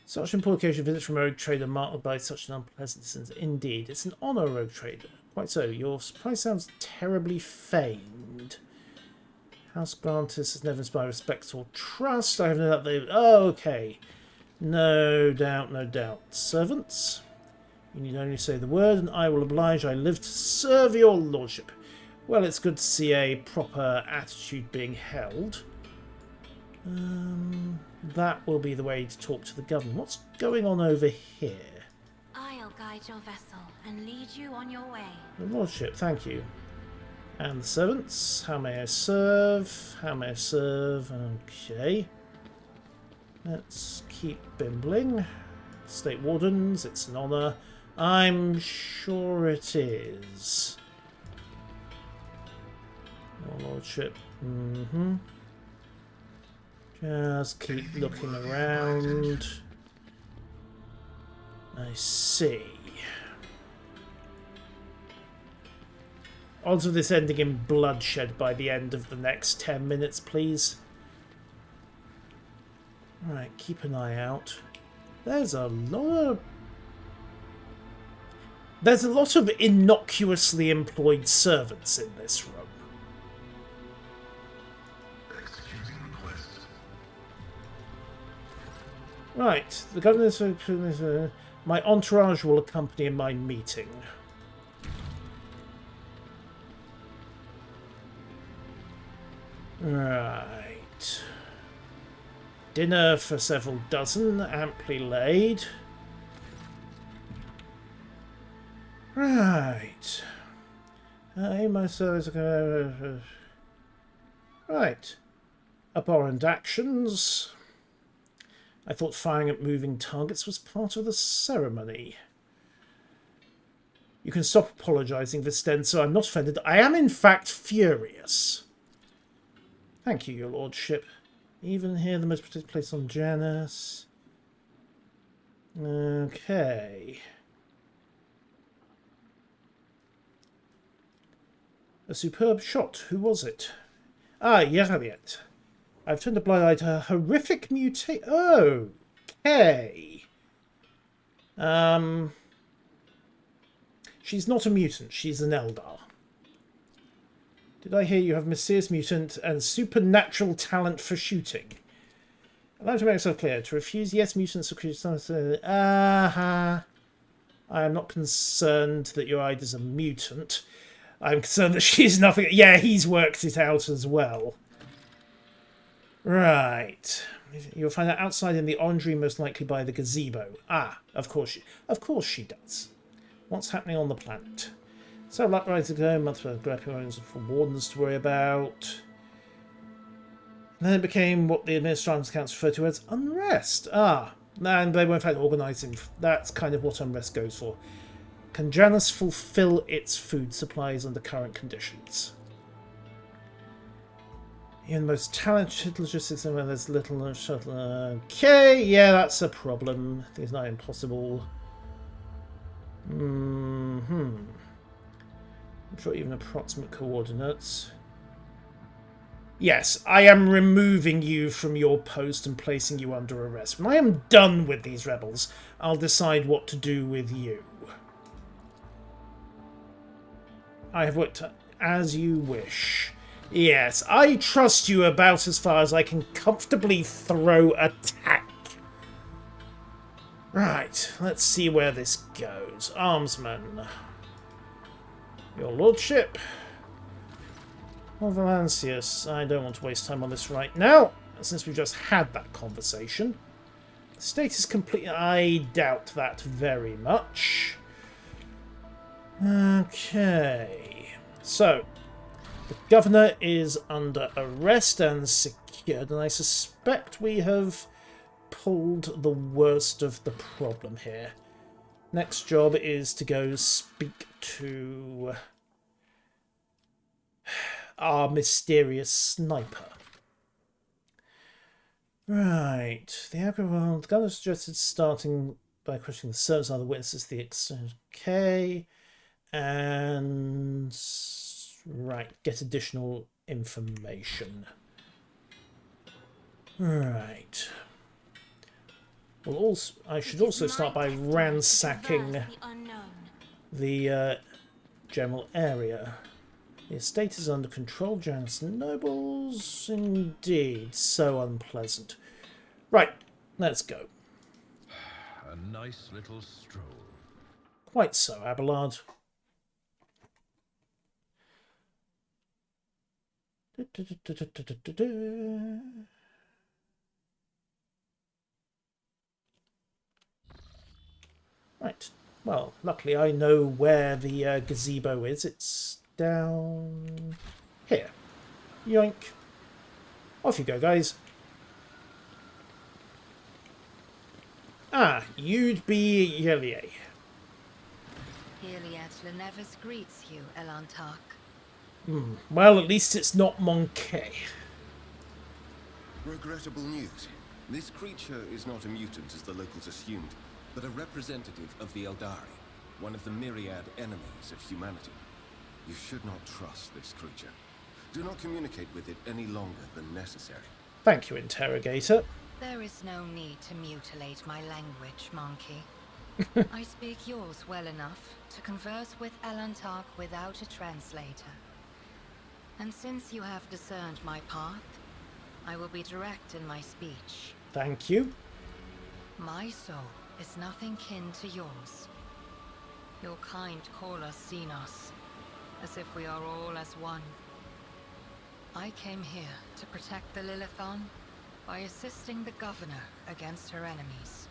Speaker 1: Such an important occasion visits from a rogue trader marked by such an unpleasant incident. Indeed, it's an honour, rogue trader. Quite so. Your surprise sounds terribly feigned. House Grantis has never inspired respect or trust. I have no doubt they... Oh, okay. No doubt, no doubt. Servants? You need only say the word and I will oblige. I live to serve your lordship. Well, it's good to see a proper attitude being held. That will be the way to talk to the governor. What's going on over here?
Speaker 2: I'll guide your vessel and lead you on your way.
Speaker 1: Your lordship, thank you. And the servants. How may I serve? How may I serve? Okay. Let's keep bimbling. State wardens, it's an honour. I'm sure it is. Your lordship. Just keep looking around. I see. Odds of this ending in bloodshed by the end of the next 10 minutes, please. Alright, keep an eye out. There's a lot of innocuously employed servants in this room.
Speaker 6: Executing request.
Speaker 1: Right, the governor's... my entourage will accompany in my meeting. Right. Dinner for several dozen, amply laid. Right. My service... Right. Abhorrent actions. I thought firing at moving targets was part of the ceremony. You can stop apologising, Vistenza. I'm not offended. I am, in fact, furious. Thank you, your lordship. Even here, the most protected place on Janus. Okay. A superb shot. Who was it? Ah, Yarriet. I've turned a blind eye to her horrific mutation. Oh, okay. She's not a mutant. She's an Eldar. Did I hear you have mysterious mutant and supernatural talent for shooting? I'd like to make myself clear. To refuse, yes, mutants are creatures. I am not concerned that your idol's a mutant. I'm concerned that she's nothing. Yeah, he's worked it out as well. Right. You'll find that outside in the orangery, most likely by the gazebo. Ah, of course she does. What's happening on the planet? So, Laprise ago, months of grappling for wardens to worry about. And then it became what the administration's accounts refer to as unrest. Ah, and they were in fact organising. That's kind of what unrest goes for. Can Janus fulfill its food supplies under current conditions? Even the most talented logistics, and when there's little shuttle. Okay, yeah, that's a problem. I think it's not impossible. I'm sure even approximate coordinates. Yes, I am removing you from your post and placing you under arrest. When I am done with these rebels, I'll decide what to do with you. I have worked as you wish. Yes, I trust you about as far as I can comfortably throw a tack. Right, let's see where this goes. Armsman. Your lordship. Well, Valancius, I don't want to waste time on this right now, since we've just had that conversation. The state is complete. I doubt that very much. Okay. So, the governor is under arrest and secured, and I suspect we have pulled the worst of the problem here. Next job is to go speak to our mysterious sniper. Right. The governor suggested starting by questioning the servants and other witnesses. The okay. And right, get additional information. Right. Well, also, I should
Speaker 2: It is
Speaker 1: also
Speaker 2: my
Speaker 1: start by
Speaker 2: destiny to
Speaker 1: ransacking
Speaker 2: traverse the unknown.
Speaker 1: the general area. The estate is under control. Janus nobles, indeed, so unpleasant. Right, let's go.
Speaker 5: A nice little stroll.
Speaker 1: Quite so, Abelard. Right. Well, luckily I know where the gazebo is. It's down here. Yoink. Off you go, guys. Ah, you'd be Yelier.
Speaker 2: Heliad Lenevis greets you, Elantark.
Speaker 1: Well, at least it's not Monkey.
Speaker 3: Regrettable news. This creature is not a mutant as the locals assumed, but a representative of the Eldari, one of the myriad enemies of humanity. You should not trust this creature. Do not communicate with it any longer than necessary.
Speaker 1: Thank you, Interrogator.
Speaker 2: There is no need to mutilate my language, Monkey. I speak yours well enough to converse with Elantark without a translator. And since you have discerned my path, I will be direct in my speech.
Speaker 1: Thank you.
Speaker 2: My soul is nothing kin to yours. Your kind call us Xenos, as if we are all as one. I came here to protect the Lilithon by assisting the governor against her enemies.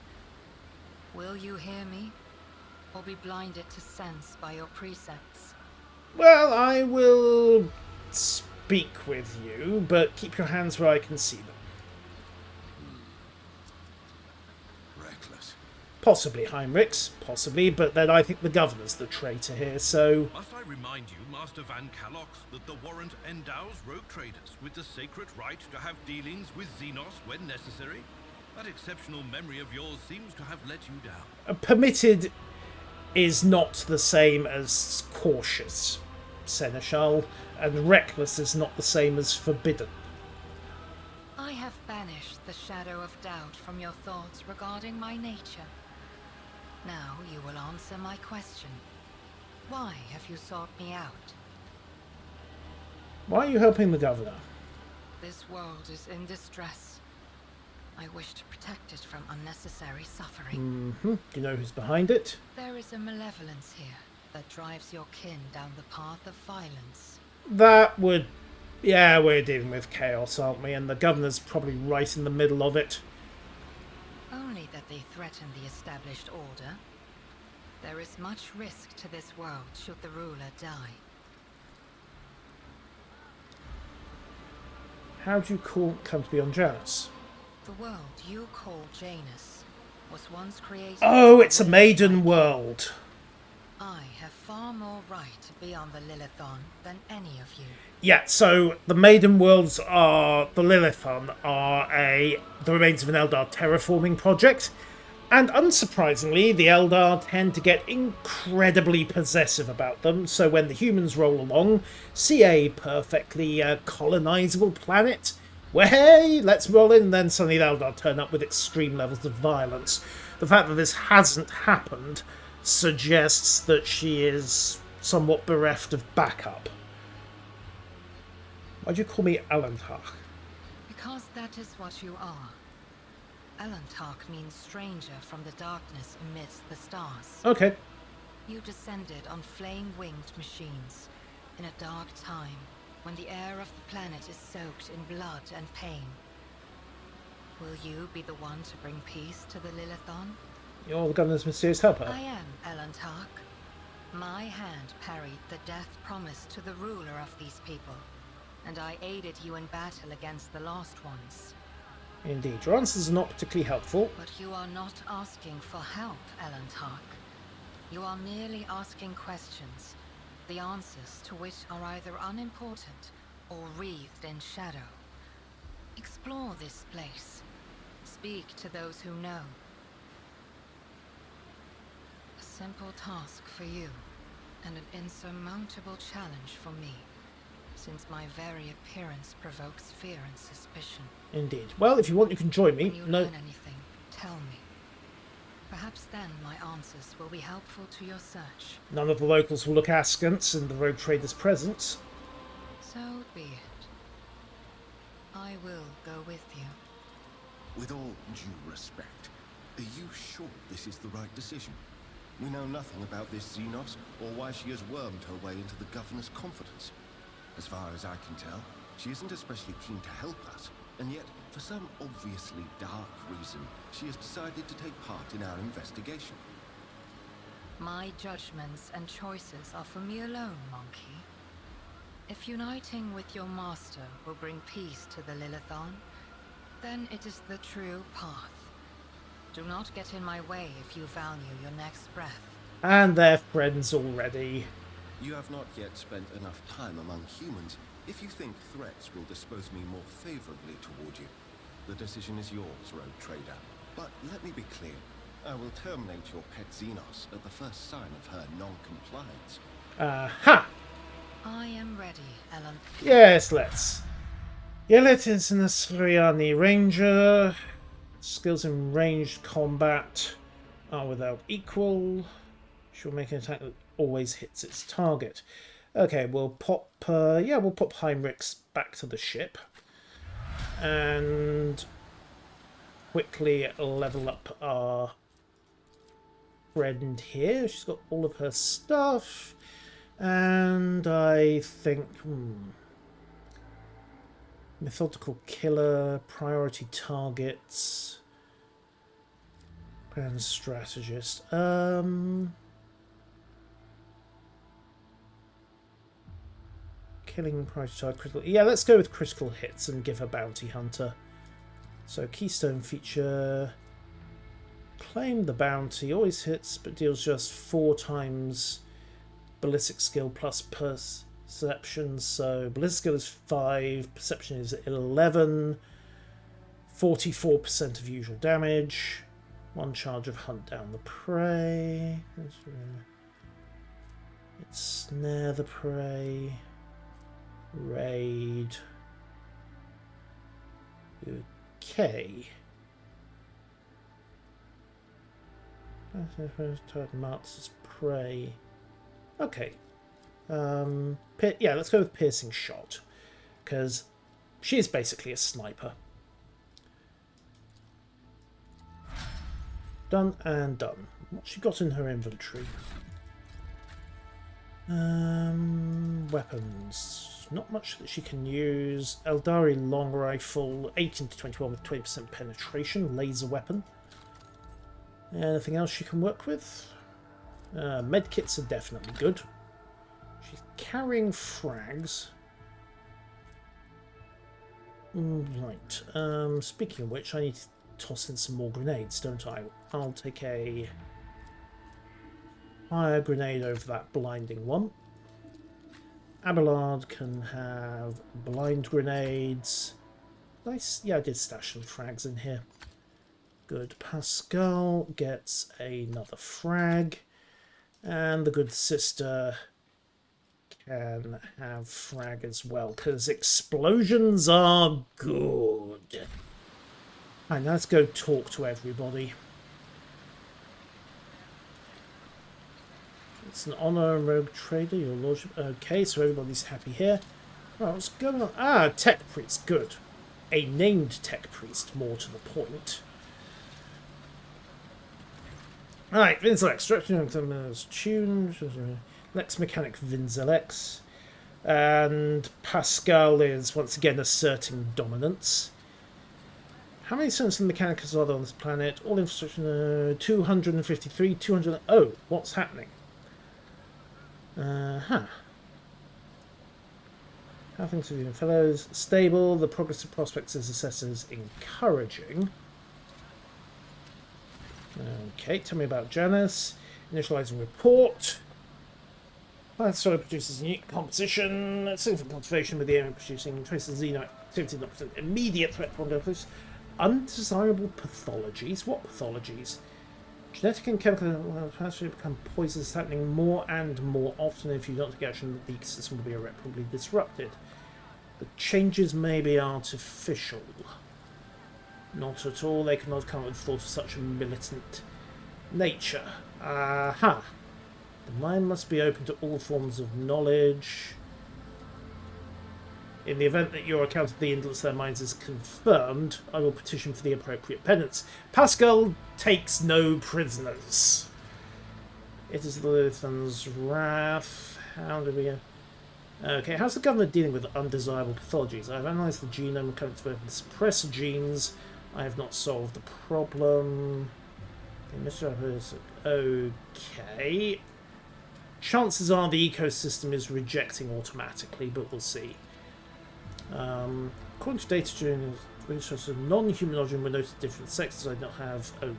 Speaker 2: Will you hear me, or be blinded to sense by your precepts?
Speaker 1: Well, I will speak with you, but keep your hands where I can see them.
Speaker 3: Reckless.
Speaker 1: Possibly Heinrichs, possibly, but then I think the governor's the traitor here, so...
Speaker 5: Must I remind you, Master Van Calox, that the warrant endows rogue traders with the sacred right to have dealings with Xenos when necessary? That exceptional memory of yours seems to have let you down.
Speaker 1: Permitted is not the same as cautious, Seneschal, and reckless is not the same as forbidden.
Speaker 2: I have banished the shadow of doubt from your thoughts regarding my nature. Now you will answer my question. Why have you sought me out?
Speaker 1: Why are you helping the governor?
Speaker 2: This world is in distress. I wish to protect it from unnecessary suffering.
Speaker 1: Do you know who's behind it?
Speaker 2: There is a malevolence here that drives your kin down the path of violence.
Speaker 1: That would... Yeah, we're dealing with chaos, aren't we? And the governor's probably right in the middle of it.
Speaker 2: Only that they threaten the established order. There is much risk to this world should the ruler die.
Speaker 1: How do you come to be on Janus?
Speaker 2: The world you call Janus was once created...
Speaker 1: Oh, it's a maiden world.
Speaker 2: I have far more right to be on the Lilithon than any of you.
Speaker 1: Yeah, so the maiden worlds are... The Lilithon are the remains of an Eldar terraforming project. And unsurprisingly, the Eldar tend to get incredibly possessive about them, so when the humans roll along, see a perfectly colonizable planet, where hey, let's roll in, and then suddenly the Eldar turn up with extreme levels of violence. The fact that this hasn't happened suggests that she is somewhat bereft of backup. Why do you call me Alantar?
Speaker 2: Because that is what you are. Elantark means stranger from the darkness amidst the stars.
Speaker 1: Okay.
Speaker 2: You descended on flame-winged machines in a dark time when the air of the planet is soaked in blood and pain. Will you be the one to bring peace to the Lilithon?
Speaker 1: You're the governor's mysterious helper.
Speaker 2: I am Elantark. My hand parried the death promised to the ruler of these people, and I aided you in battle against the Lost Ones.
Speaker 1: Indeed. Your answers are not particularly helpful.
Speaker 2: But you are not asking for help, Elantark. You are merely asking questions, the answers to which are either unimportant or wreathed in shadow. Explore this place. Speak to those who know. A simple task for you, and an insurmountable challenge for me, since my very appearance provokes fear and suspicion.
Speaker 1: Indeed. Well, if you want, you can join me.
Speaker 2: When you
Speaker 1: No.
Speaker 2: learn anything, tell me. Perhaps then my answers will be helpful to your search.
Speaker 1: None of the locals will look askance in the rogue trader's presence.
Speaker 2: So be it. I will go with you.
Speaker 3: With all due respect, are you sure this is the right decision? We know nothing about this Xenos, or why she has wormed her way into the governor's confidence. As far as I can tell, she isn't especially keen to help us, and yet, for some obviously dark reason, she has decided to take part in our investigation.
Speaker 2: My judgments and choices are for me alone, monkey. If uniting with your master will bring peace to the Lilithon, then it is the true path. Do not get in my way if you value your next breath.
Speaker 1: And they're friends already.
Speaker 3: You have not yet spent enough time among humans. If you think threats will dispose me more favorably toward you, the decision is yours, rogue trader. But let me be clear. I will terminate your pet Xenos at the first sign of her non-compliance.
Speaker 1: Aha!
Speaker 2: I am ready, Ellen.
Speaker 1: Yes, let's. Yelet is an Asriani ranger. Skills in ranged combat are without equal. She'll make an attack that always hits its target. Okay, we'll pop. We'll pop Heinrichs back to the ship and quickly level up our friend here. She's got all of her stuff, and I think methodical killer, priority targets, and strategist. Killing priority target, critical. Yeah, let's go with critical hits and give her bounty hunter. So keystone feature. Claim the bounty. Always hits, but deals just 4 times ballistic skill plus perception. So ballistic skill is 5, perception is 11, 44% of usual damage, 1 charge of hunt down the prey, snare the prey, raid. Okay. Target marks as prey. Okay. Yeah, let's go with piercing shot, because she is basically a sniper. Done and done. What's she got in her inventory? Weapons. Not much that she can use. Eldari long rifle, 18 to 21 with 20% penetration. Laser weapon. Anything else she can work with? Medkits are definitely good. She's carrying frags. Right. Speaking of which, I need to toss in some more grenades, don't I? I'll take a fire grenade over that blinding one. Abelard can have blind grenades. Nice. Yeah, I did stash some frags in here. Good. Pascal gets another frag. And the good sister can have frag as well, because explosions are good. Alright, now let's go talk to everybody. It's an honor, rogue trader, your lordship. Okay, so everybody's happy here. Right, what's going on? Ah, tech priest, good. A named tech priest, more to the point. Alright, Vinzelex, direction tuned. Lex mechanic Vinzelex. And Pascal is once again asserting dominance. How many sons and mechanicals are there on this planet? All infrastructure 253, 200. Oh, what's happening? How things with you fellows? Stable. The progress of prospects as assessors encouraging. Okay, tell me about Janus. Initializing report. Plant soil produces unique composition. Significant cultivation with the aim of producing traces of xeno activity not present immediate threat from undesirable pathologies. What pathologies? Genetic and chemical transfer become poisons, happening more and more often. If you don't take action, the ecosystem will be irreparably disrupted. The changes may be artificial. Not at all. They cannot come up with the thought of such a militant Nature. Aha. The mind must be open to all forms of knowledge. In the event that your account of the indolence of their minds is confirmed, I will petition for the appropriate penance. Pascal takes no prisoners. It is the Luthan's wrath. How do we go? Okay, how's the governor dealing with undesirable pathologies? I've analysed the genome and come to suppress genes. I have not solved the problem. Okay. Chances are the ecosystem is rejecting automatically, but we'll see. According to data during research of non-human origin were noted different sexes. I did not have. Oh,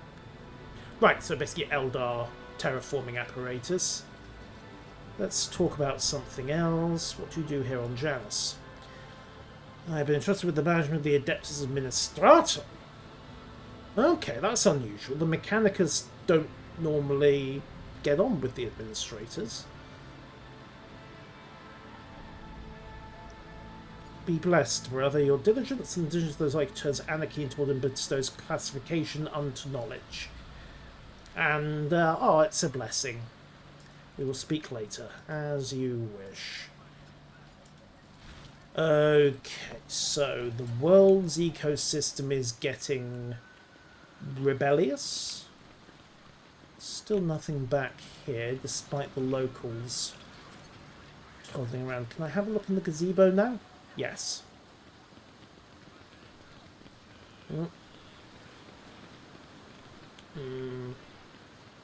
Speaker 1: right. So basically, Eldar terraforming apparatus. Let's talk about something else. What do you do here on Janus? I've been entrusted with the management of the Adeptus Administratum. Okay, that's unusual. The Mechanicus don't normally get on with the administrators. Be blessed, brother. Your diligence and diligence of those like turns anarchy into what bestows classification unto knowledge. And, oh, it's a blessing. We will speak later, as you wish. Okay, so the world's ecosystem is getting rebellious. Still nothing back here, despite the locals toddling around. Can I have a look in the gazebo now? Yes.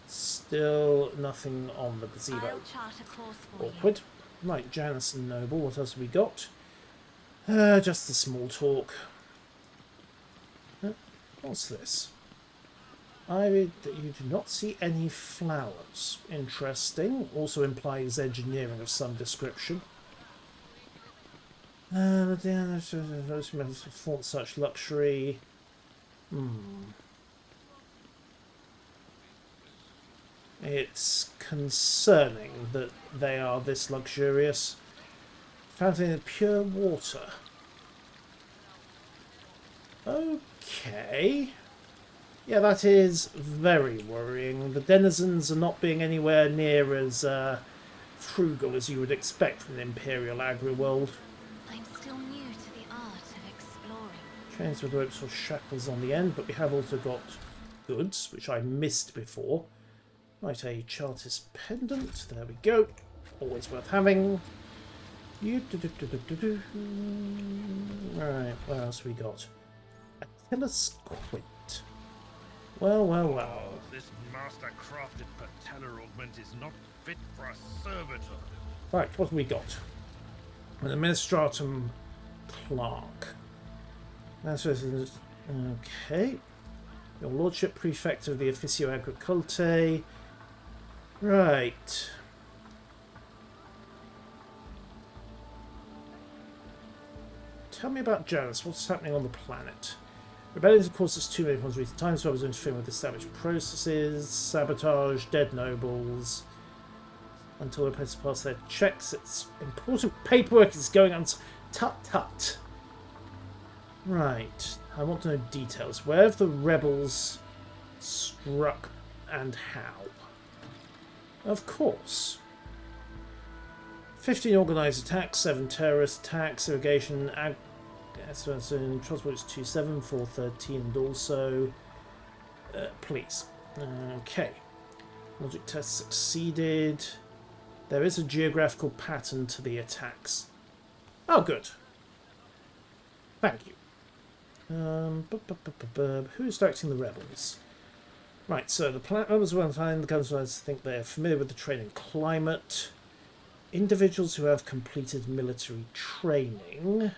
Speaker 1: Still nothing on the gazebo.
Speaker 7: I'll chart a course for
Speaker 1: Awkward. Right, Janus and Noble, what else have we got? Just the small talk. What's this? I read that you do not see any flowers. Interesting. Also implies engineering of some description. Those methods afford such luxury. It's concerning that they are this luxurious. Fountain of pure water. Okay. Yeah, that is very worrying. The denizens are not being anywhere near as frugal as you would expect from an Imperial agri-world.
Speaker 7: I'm still new to the art of exploring.
Speaker 1: Chains with ropes or shackles on the end, but we have also got goods, which I missed before. Right, a Chartist pendant. There we go. Always worth having. Right, what else we got? Attillus Quint. Well, well, well.
Speaker 5: Oh, this master-crafted patellar augment is not fit for a servitor.
Speaker 1: Right, what have we got? An Administratum Clerk. That's okay. Your Lordship Prefect of the Officio Agricolte. Right. Tell me about Janus. What's happening on the planet? Rebellions have caused us too many problems recent times, so I was interfering with established processes, sabotage, dead nobles. Until we're supposed to pass their checks, it's important paperwork is going on. Tut. Right. I want to know details. Where have the rebels struck and how? Of course. 15 organised attacks, 7 terrorist attacks, irrigation, transport is 27, 413, and also police. Okay. Logic test succeeded. There is a geographical pattern to the attacks. Oh, good. Thank you. Who's directing the rebels? Right, so the rebels will find the guns think they're familiar with the training climate. Individuals who have completed military training.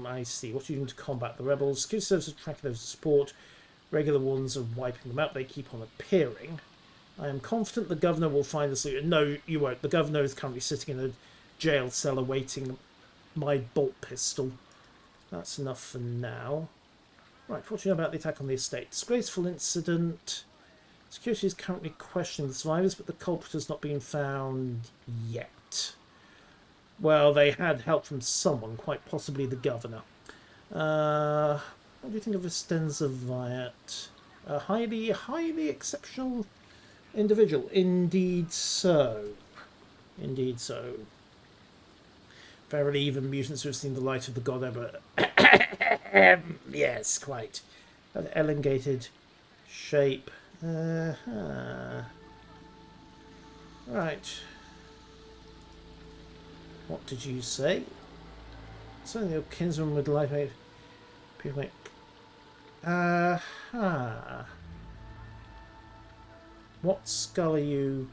Speaker 1: I see. What are you doing to combat the rebels? Security services tracking those to support. Regular ones are wiping them out. They keep on appearing. I am confident the governor will find us. No, you won't. The governor is currently sitting in a jail cell awaiting my bolt pistol. That's enough for now. Right, what do you know about the attack on the estate? Disgraceful incident. Security is currently questioning the survivors, but the culprit has not been found yet. Well, they had help from someone, quite possibly the governor. What do you think of Vistenza Viat? A highly, highly exceptional individual. Indeed so. Indeed so. Verily, even mutants who have seen the light of the god ever. Yes, quite. An elongated shape. Right. What did you say? Something your kinsman would like me. People make. What skull are you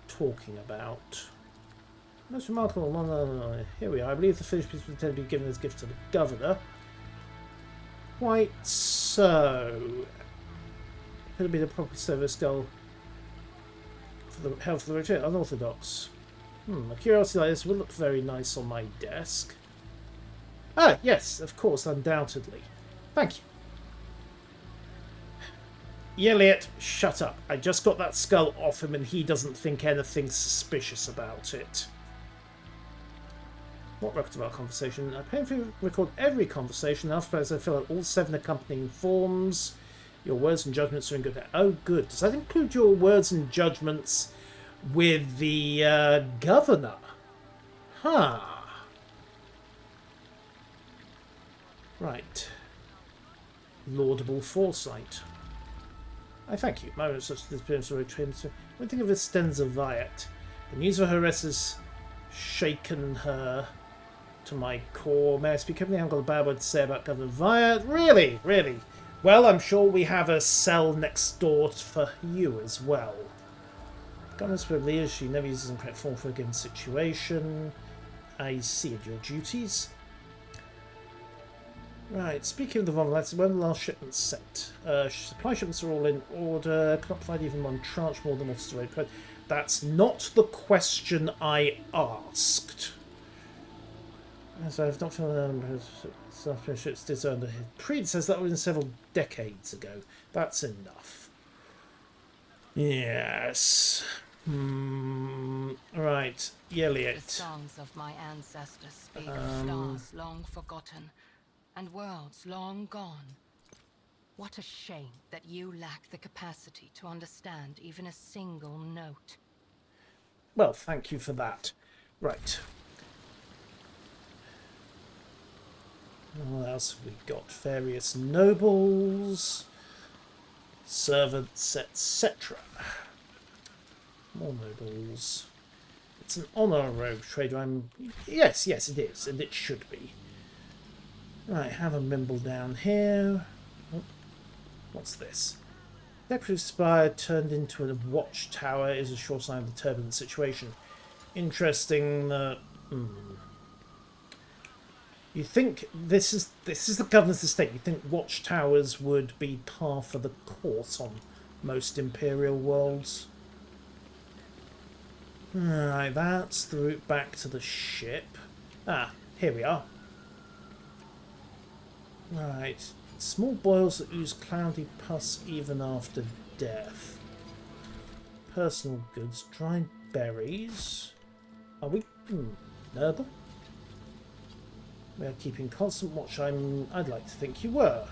Speaker 1: talking about? Most remarkable. No. Here we are. I believe the finished piece was intended to be given as a gift to the governor. Quite so. Could have been a proper service skull for the health of the retreat. Unorthodox. A curiosity like this would look very nice on my desk. Ah, yes, of course, undoubtedly. Thank you. Elliot, shut up. I just got that skull off him and he doesn't think anything suspicious about it. What record of our conversation? I painfully record every conversation. Afterwards, I fill out all 7 accompanying forms. Your words and judgments are in good. Oh, good. Does that include your words and judgments with the governor? Huh. Right. Laudable foresight. I thank you. Moments such as this appearance of a train. When I think of Estenza Viat, the news of her arrest has shaken her to my core. May I speak openly? I haven't got a bad word to say about Governor Viat. Really? Really? Well, I'm sure we have a cell next door for you as well. Governor's privilege, she never uses the correct form for a given situation. I see it, your duties. Right, speaking of the Von, when the last shipment sent? Supply shipments are all in order. Cannot provide even one tranche more than what's already. That's not the question I asked. As I've not found ships disowned the predecessor, that was several decades ago. That's enough. Yes. Right, Elliot.
Speaker 2: The songs of my ancestors speak of stars long forgotten and worlds long gone. What a shame that you lack the capacity to understand even a single note.
Speaker 1: Well, thank you for that. Right. What else have we got? Various nobles, servants, etc. More nobles. It's an honor rogue trader. Yes, it is, and it should be. Right, have a mimble down here. Oh, what's this? Decorative spire turned into a watchtower is a sure sign of the turbulent situation. Interesting that. You think this is the governor's estate? You think watchtowers would be par for the course on most imperial worlds? Alright, that's the route back to the ship. Ah, here we are. Right, small boils that ooze cloudy pus even after death. Personal goods, dried berries. Are we? Herbal? We are keeping constant watch. I'd like to think you were.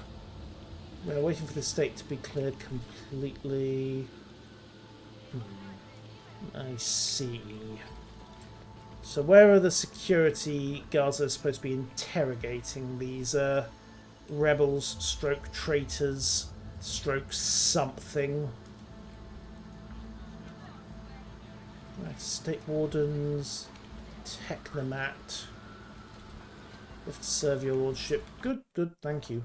Speaker 1: We are waiting for the state to be cleared completely. I see. So where are the security guards that are supposed to be interrogating these rebels, stroke traitors, stroke something? Right, state wardens, technomat. If to serve your lordship. Good, thank you.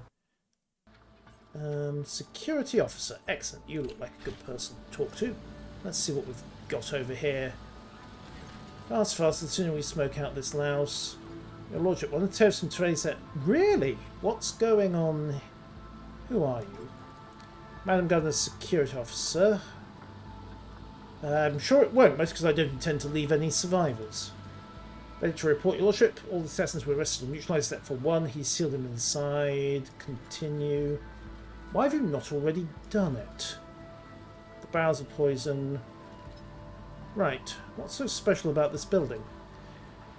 Speaker 1: Security officer. Excellent. You look like a good person to talk to. Let's see what we've got over here. Fast, the sooner we smoke out this louse. Your lordship, want to tell some trades. Really? What's going on? Who are you? Madam Governor's security officer. I'm sure it won't, most because I don't intend to leave any survivors. Ready to report, your lordship. All the assassins were arrested and neutralised except for one. He sealed him inside. Continue. Why have you not already done it? The barrels of poison. Right. What's so special about this building?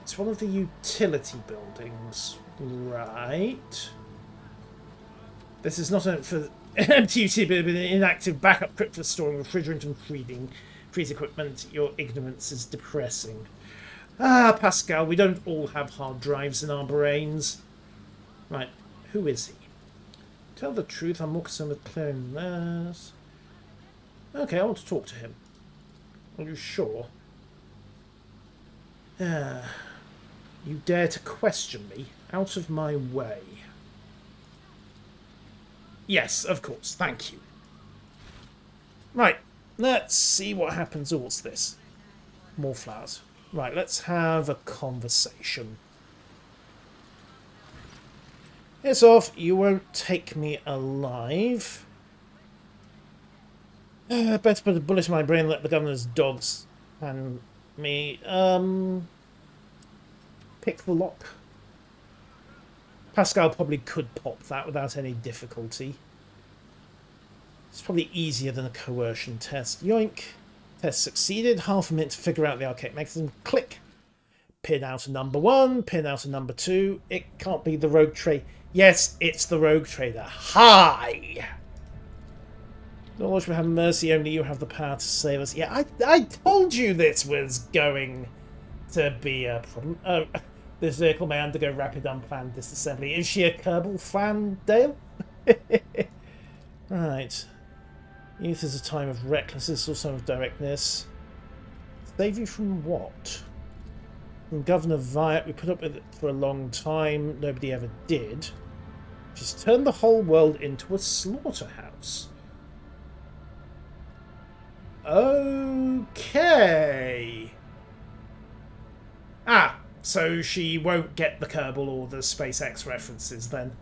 Speaker 1: It's one of the utility buildings. Right. This is not for MTUT bit of an inactive backup crypt for storing refrigerant and freeze equipment. Your ignorance is depressing. Ah, Pascal, we don't all have hard drives in our brains. Right, who is he? Tell the truth, I'm more concerned with clearing this. Okay, I want to talk to him. Are you sure? You dare to question me? Out of my way. Yes, of course, thank you. Right, let's see what happens. Oh, what's this? More flowers. Right, let's have a conversation. It's off. You won't take me alive. Better put a bullet in my brain and let the governor's dogs and me. Pick the lock. Pascal probably could pop that without any difficulty. It's probably easier than a coercion test. Yoink. Test succeeded. Half a minute to figure out the archaic mechanism. Click. Pin out a number 1. Pin out a number 2. It can't be the rogue trader. Yes, it's the rogue trader. Hi! Lord, we have mercy. Only you have the power to save us. Yeah, I told you this was going to be a problem. Oh, this vehicle may undergo rapid unplanned disassembly. Is she a Kerbal fan, Dale? Right. Youth is a time of recklessness, also of directness. Save you from what? From Governor Viat. We put up with it for a long time. Nobody ever did. She's turned the whole world into a slaughterhouse. Okay. Ah, so she won't get the Kerbal or the SpaceX references then.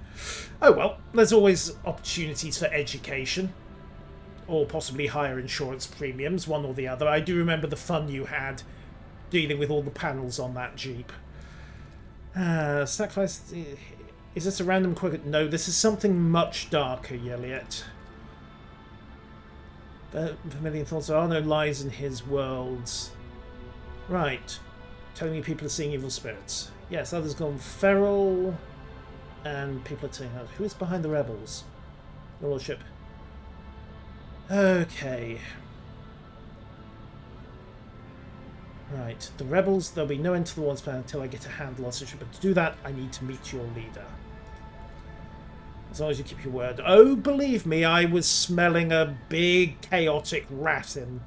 Speaker 1: Oh well, there's always opportunities for education. Or possibly higher insurance premiums, one or the other. I do remember the fun you had dealing with all the panels on that Jeep. Sacrifice... Is this a random quick... No, this is something much darker, Yeliet. Familiar thoughts. There are no lies in his worlds. Right. Telling me people are seeing evil spirits. Yes, others gone feral. And people are saying, who is behind the rebels? Your Lordship. Okay. Right. The rebels, there'll be no end to the war's plan until I get a handle on situation. But to do that, I need to meet your leader. As long as you keep your word. Oh, believe me, I was smelling a big chaotic rat in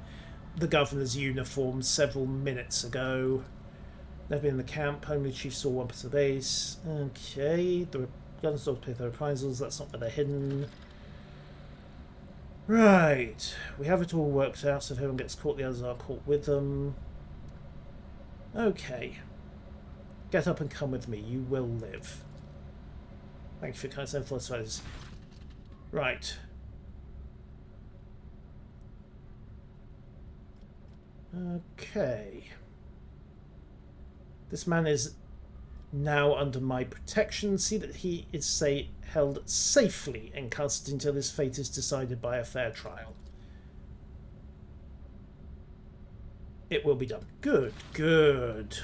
Speaker 1: the governor's uniform several minutes ago. Never been in the camp. Only Chief saw 1% of the base. Okay. The governor's dogs pay their reprisals. That's not where they're hidden. Right. We have it all worked out, so if everyone gets caught, the others are caught with them. Okay. Get up and come with me. You will live. Thank you for your kind influence. Right. Okay. This man is now under my protection. See that he is held safely in custody until his fate is decided by a fair trial. It will be done. Good, good.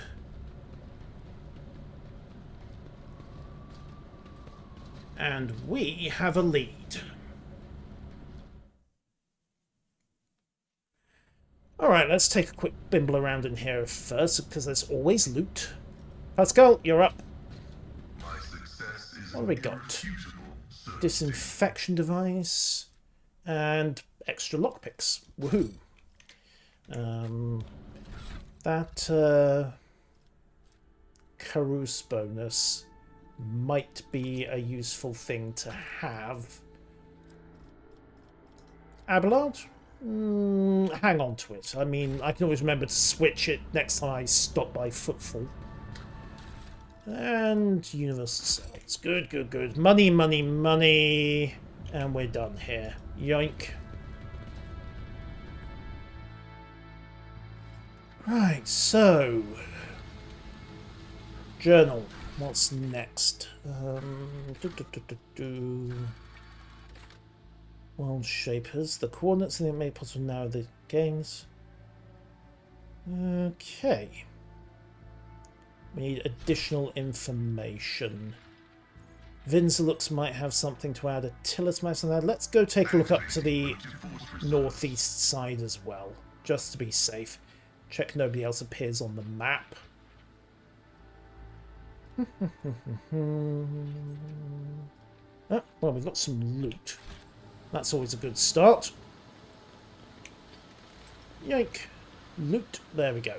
Speaker 1: And we have a lead. Alright, let's take a quick bimble around in here first, because there's always loot. Pascal, you're up. What have we got? Disinfection device and extra lockpicks. Woohoo! That Carouse bonus might be a useful thing to have. Abelard? Hang on to it. I mean, I can always remember to switch it next time I stop by Footfall. And universal cells. Good, good, good. Money, money, money. And we're done here. Yoink. Right, so... Journal. What's next? World Shapers. The coordinates that made possible now the games. Okay. We need additional information. Vinzelux might have something to add. Attilas might have something to add. Let's go take a look up to the northeast side as well, just to be safe. Check nobody else appears on the map. Oh, well, we've got some loot. That's always a good start. Yank. Loot. There we go.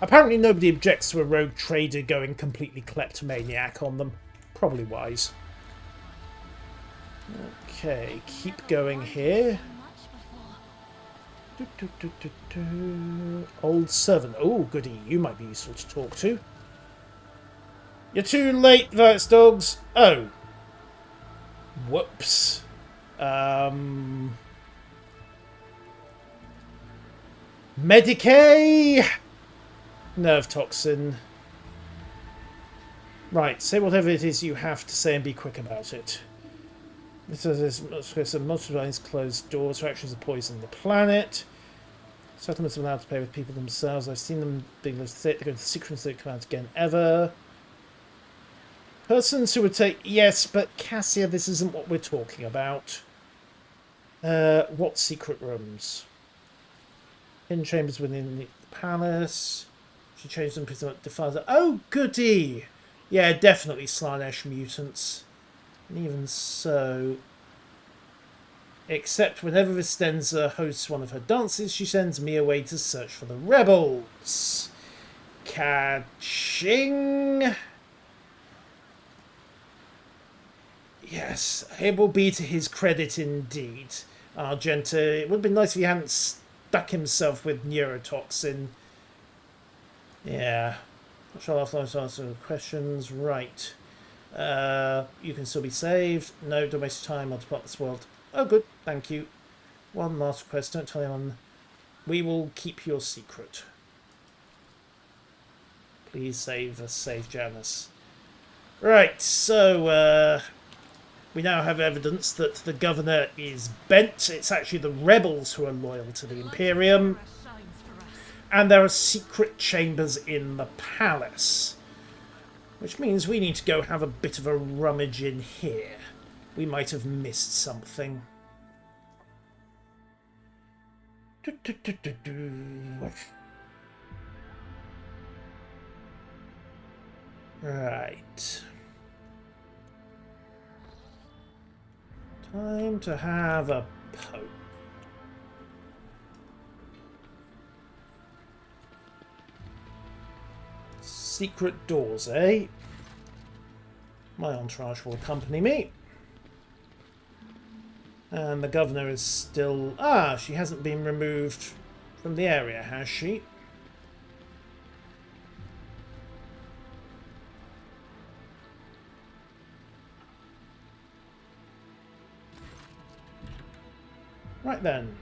Speaker 1: Apparently nobody objects to a rogue trader going completely kleptomaniac on them. Probably wise. Okay, keep going here. Old servant. Oh, goody. You might be useful to talk to. You're too late, Vice Dogs. Oh. Whoops. Medicae! Nerve toxin. Right, say whatever it is you have to say and be quick about it. This is multiple lines, closed doors, reactions of poison the planet. Settlements are allowed to pay with people themselves. I've seen them being listed. They're going to the secrets that come out again ever. Persons who would take... Yes, but Cassia, this isn't what we're talking about. What secret rooms? Hidden chambers within the palace. She changed them to defiles. Oh, goody! Yeah, definitely Slanesh mutants. And even so... Except whenever Vistenza hosts one of her dances, she sends me away to search for the rebels. Catching... Yes, it will be to his credit indeed. Argenta, it would have been nice if he hadn't stuck himself with neurotoxin. Yeah. Not sure I'll answer questions. Right. You can still be saved. No, don't waste time. I'll depart this world. Oh, good. Thank you. One last request. Don't tell anyone. We will keep your secret. Please save us. Save Janus. Right, so, we now have evidence that the governor is bent. It's actually the rebels who are loyal to the Imperium. And there are secret chambers in the palace. Which means we need to go have a bit of a rummage in here. We might have missed something. Right. Time to have a poke. Secret doors, eh? My entourage will accompany me. And the governor is still... Ah, she hasn't been removed from the area, has she? Right then.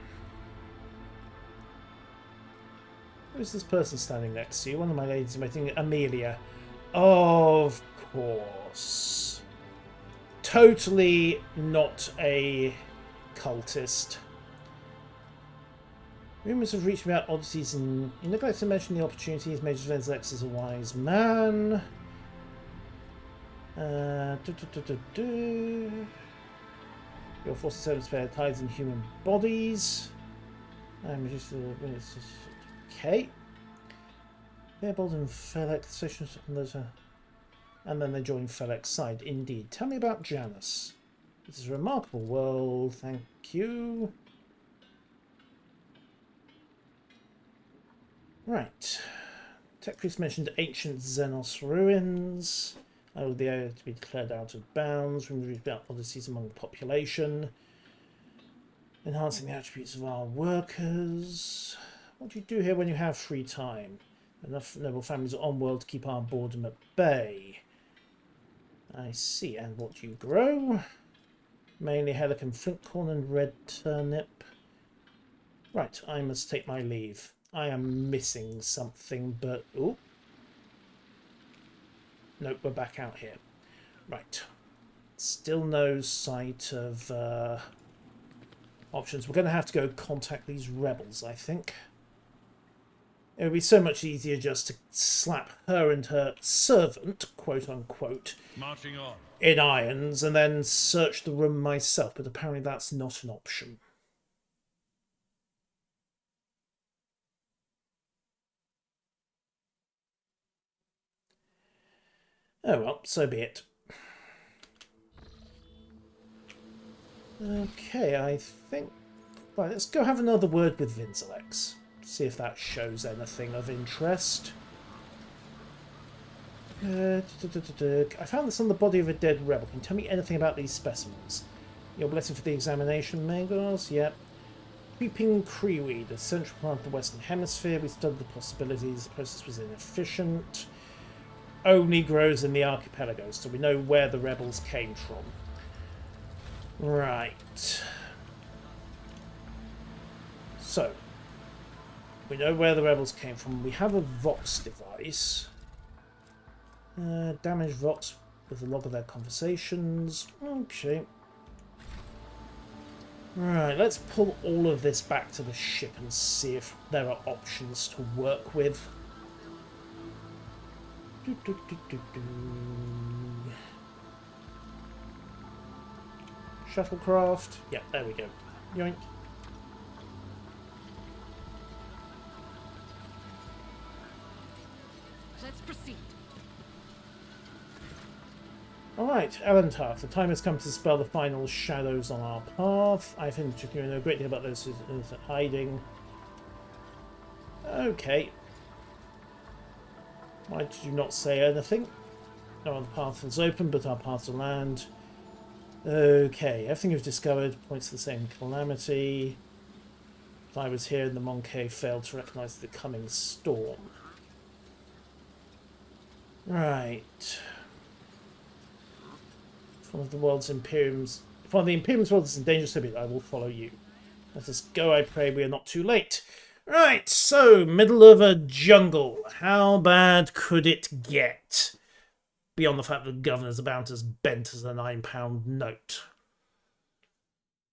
Speaker 1: Who's this person standing next to you? One of my ladies in waiting, Amelia. Of course. Totally not a cultist. Rumours have reached me about oddities and you neglect to mention the opportunities. Major Venzex is a wise man. Your forces service pair hides in human bodies. Okay. Theobald and Felix sessions and those are. And then they join Felix's side. Indeed. Tell me about Janus. This is a remarkable world. Thank you. Right. Tech Priest mentioned ancient Xenos ruins. I will be able to be declared out of bounds. Remove about oddities among the population. Enhancing the attributes of our workers. What do you do here when you have free time? Enough noble families are on world to keep our boredom at bay. I see. And what do you grow? Mainly Helicon flintcorn and red turnip. Right, I must take my leave. I am missing something, but... Ooh. Nope, we're back out here. Right. Still no sight of options. We're going to have to go contact these rebels, I think. It would be so much easier just to slap her and her servant, quote unquote,
Speaker 5: Marching on.
Speaker 1: in irons and then search the room myself, but apparently that's not an option. Oh well, so be it. Okay, I think... Right, let's go have another word with Vinzelex. See if that shows anything of interest. I found this on the body of a dead rebel. Can you tell me anything about these specimens? Your blessing for the examination, Magos? Yep. Creeping Creeweed, a central plant of the Western Hemisphere. We studied the possibilities. The process was inefficient. Only grows in the archipelago, so we know where the rebels came from. Right. So, we know where the rebels came from. We have a Vox device. Damage Vox with a log of their conversations. Okay. Right, let's pull all of this back to the ship and see if there are options to work with. Shuttlecraft. Yep, there we go. Yoink.
Speaker 4: Let's proceed.
Speaker 1: Alright, Elentarth, the time has come to dispel the final shadows on our path. I think you know a great deal about those who are hiding. Okay. Why did you not say anything? No other path is open, but our path to land. Okay, everything we've discovered points to the same calamity. If I was here and the Monkey failed to recognise the coming storm. Right. If one of the world's Imperium's... If one of the Imperium's world is in danger, so be it. I will follow you. Let us go, I pray. We are not too late. Right, so, middle of a jungle. How bad could it get? Beyond the fact that the governor's about as bent as a £9 note.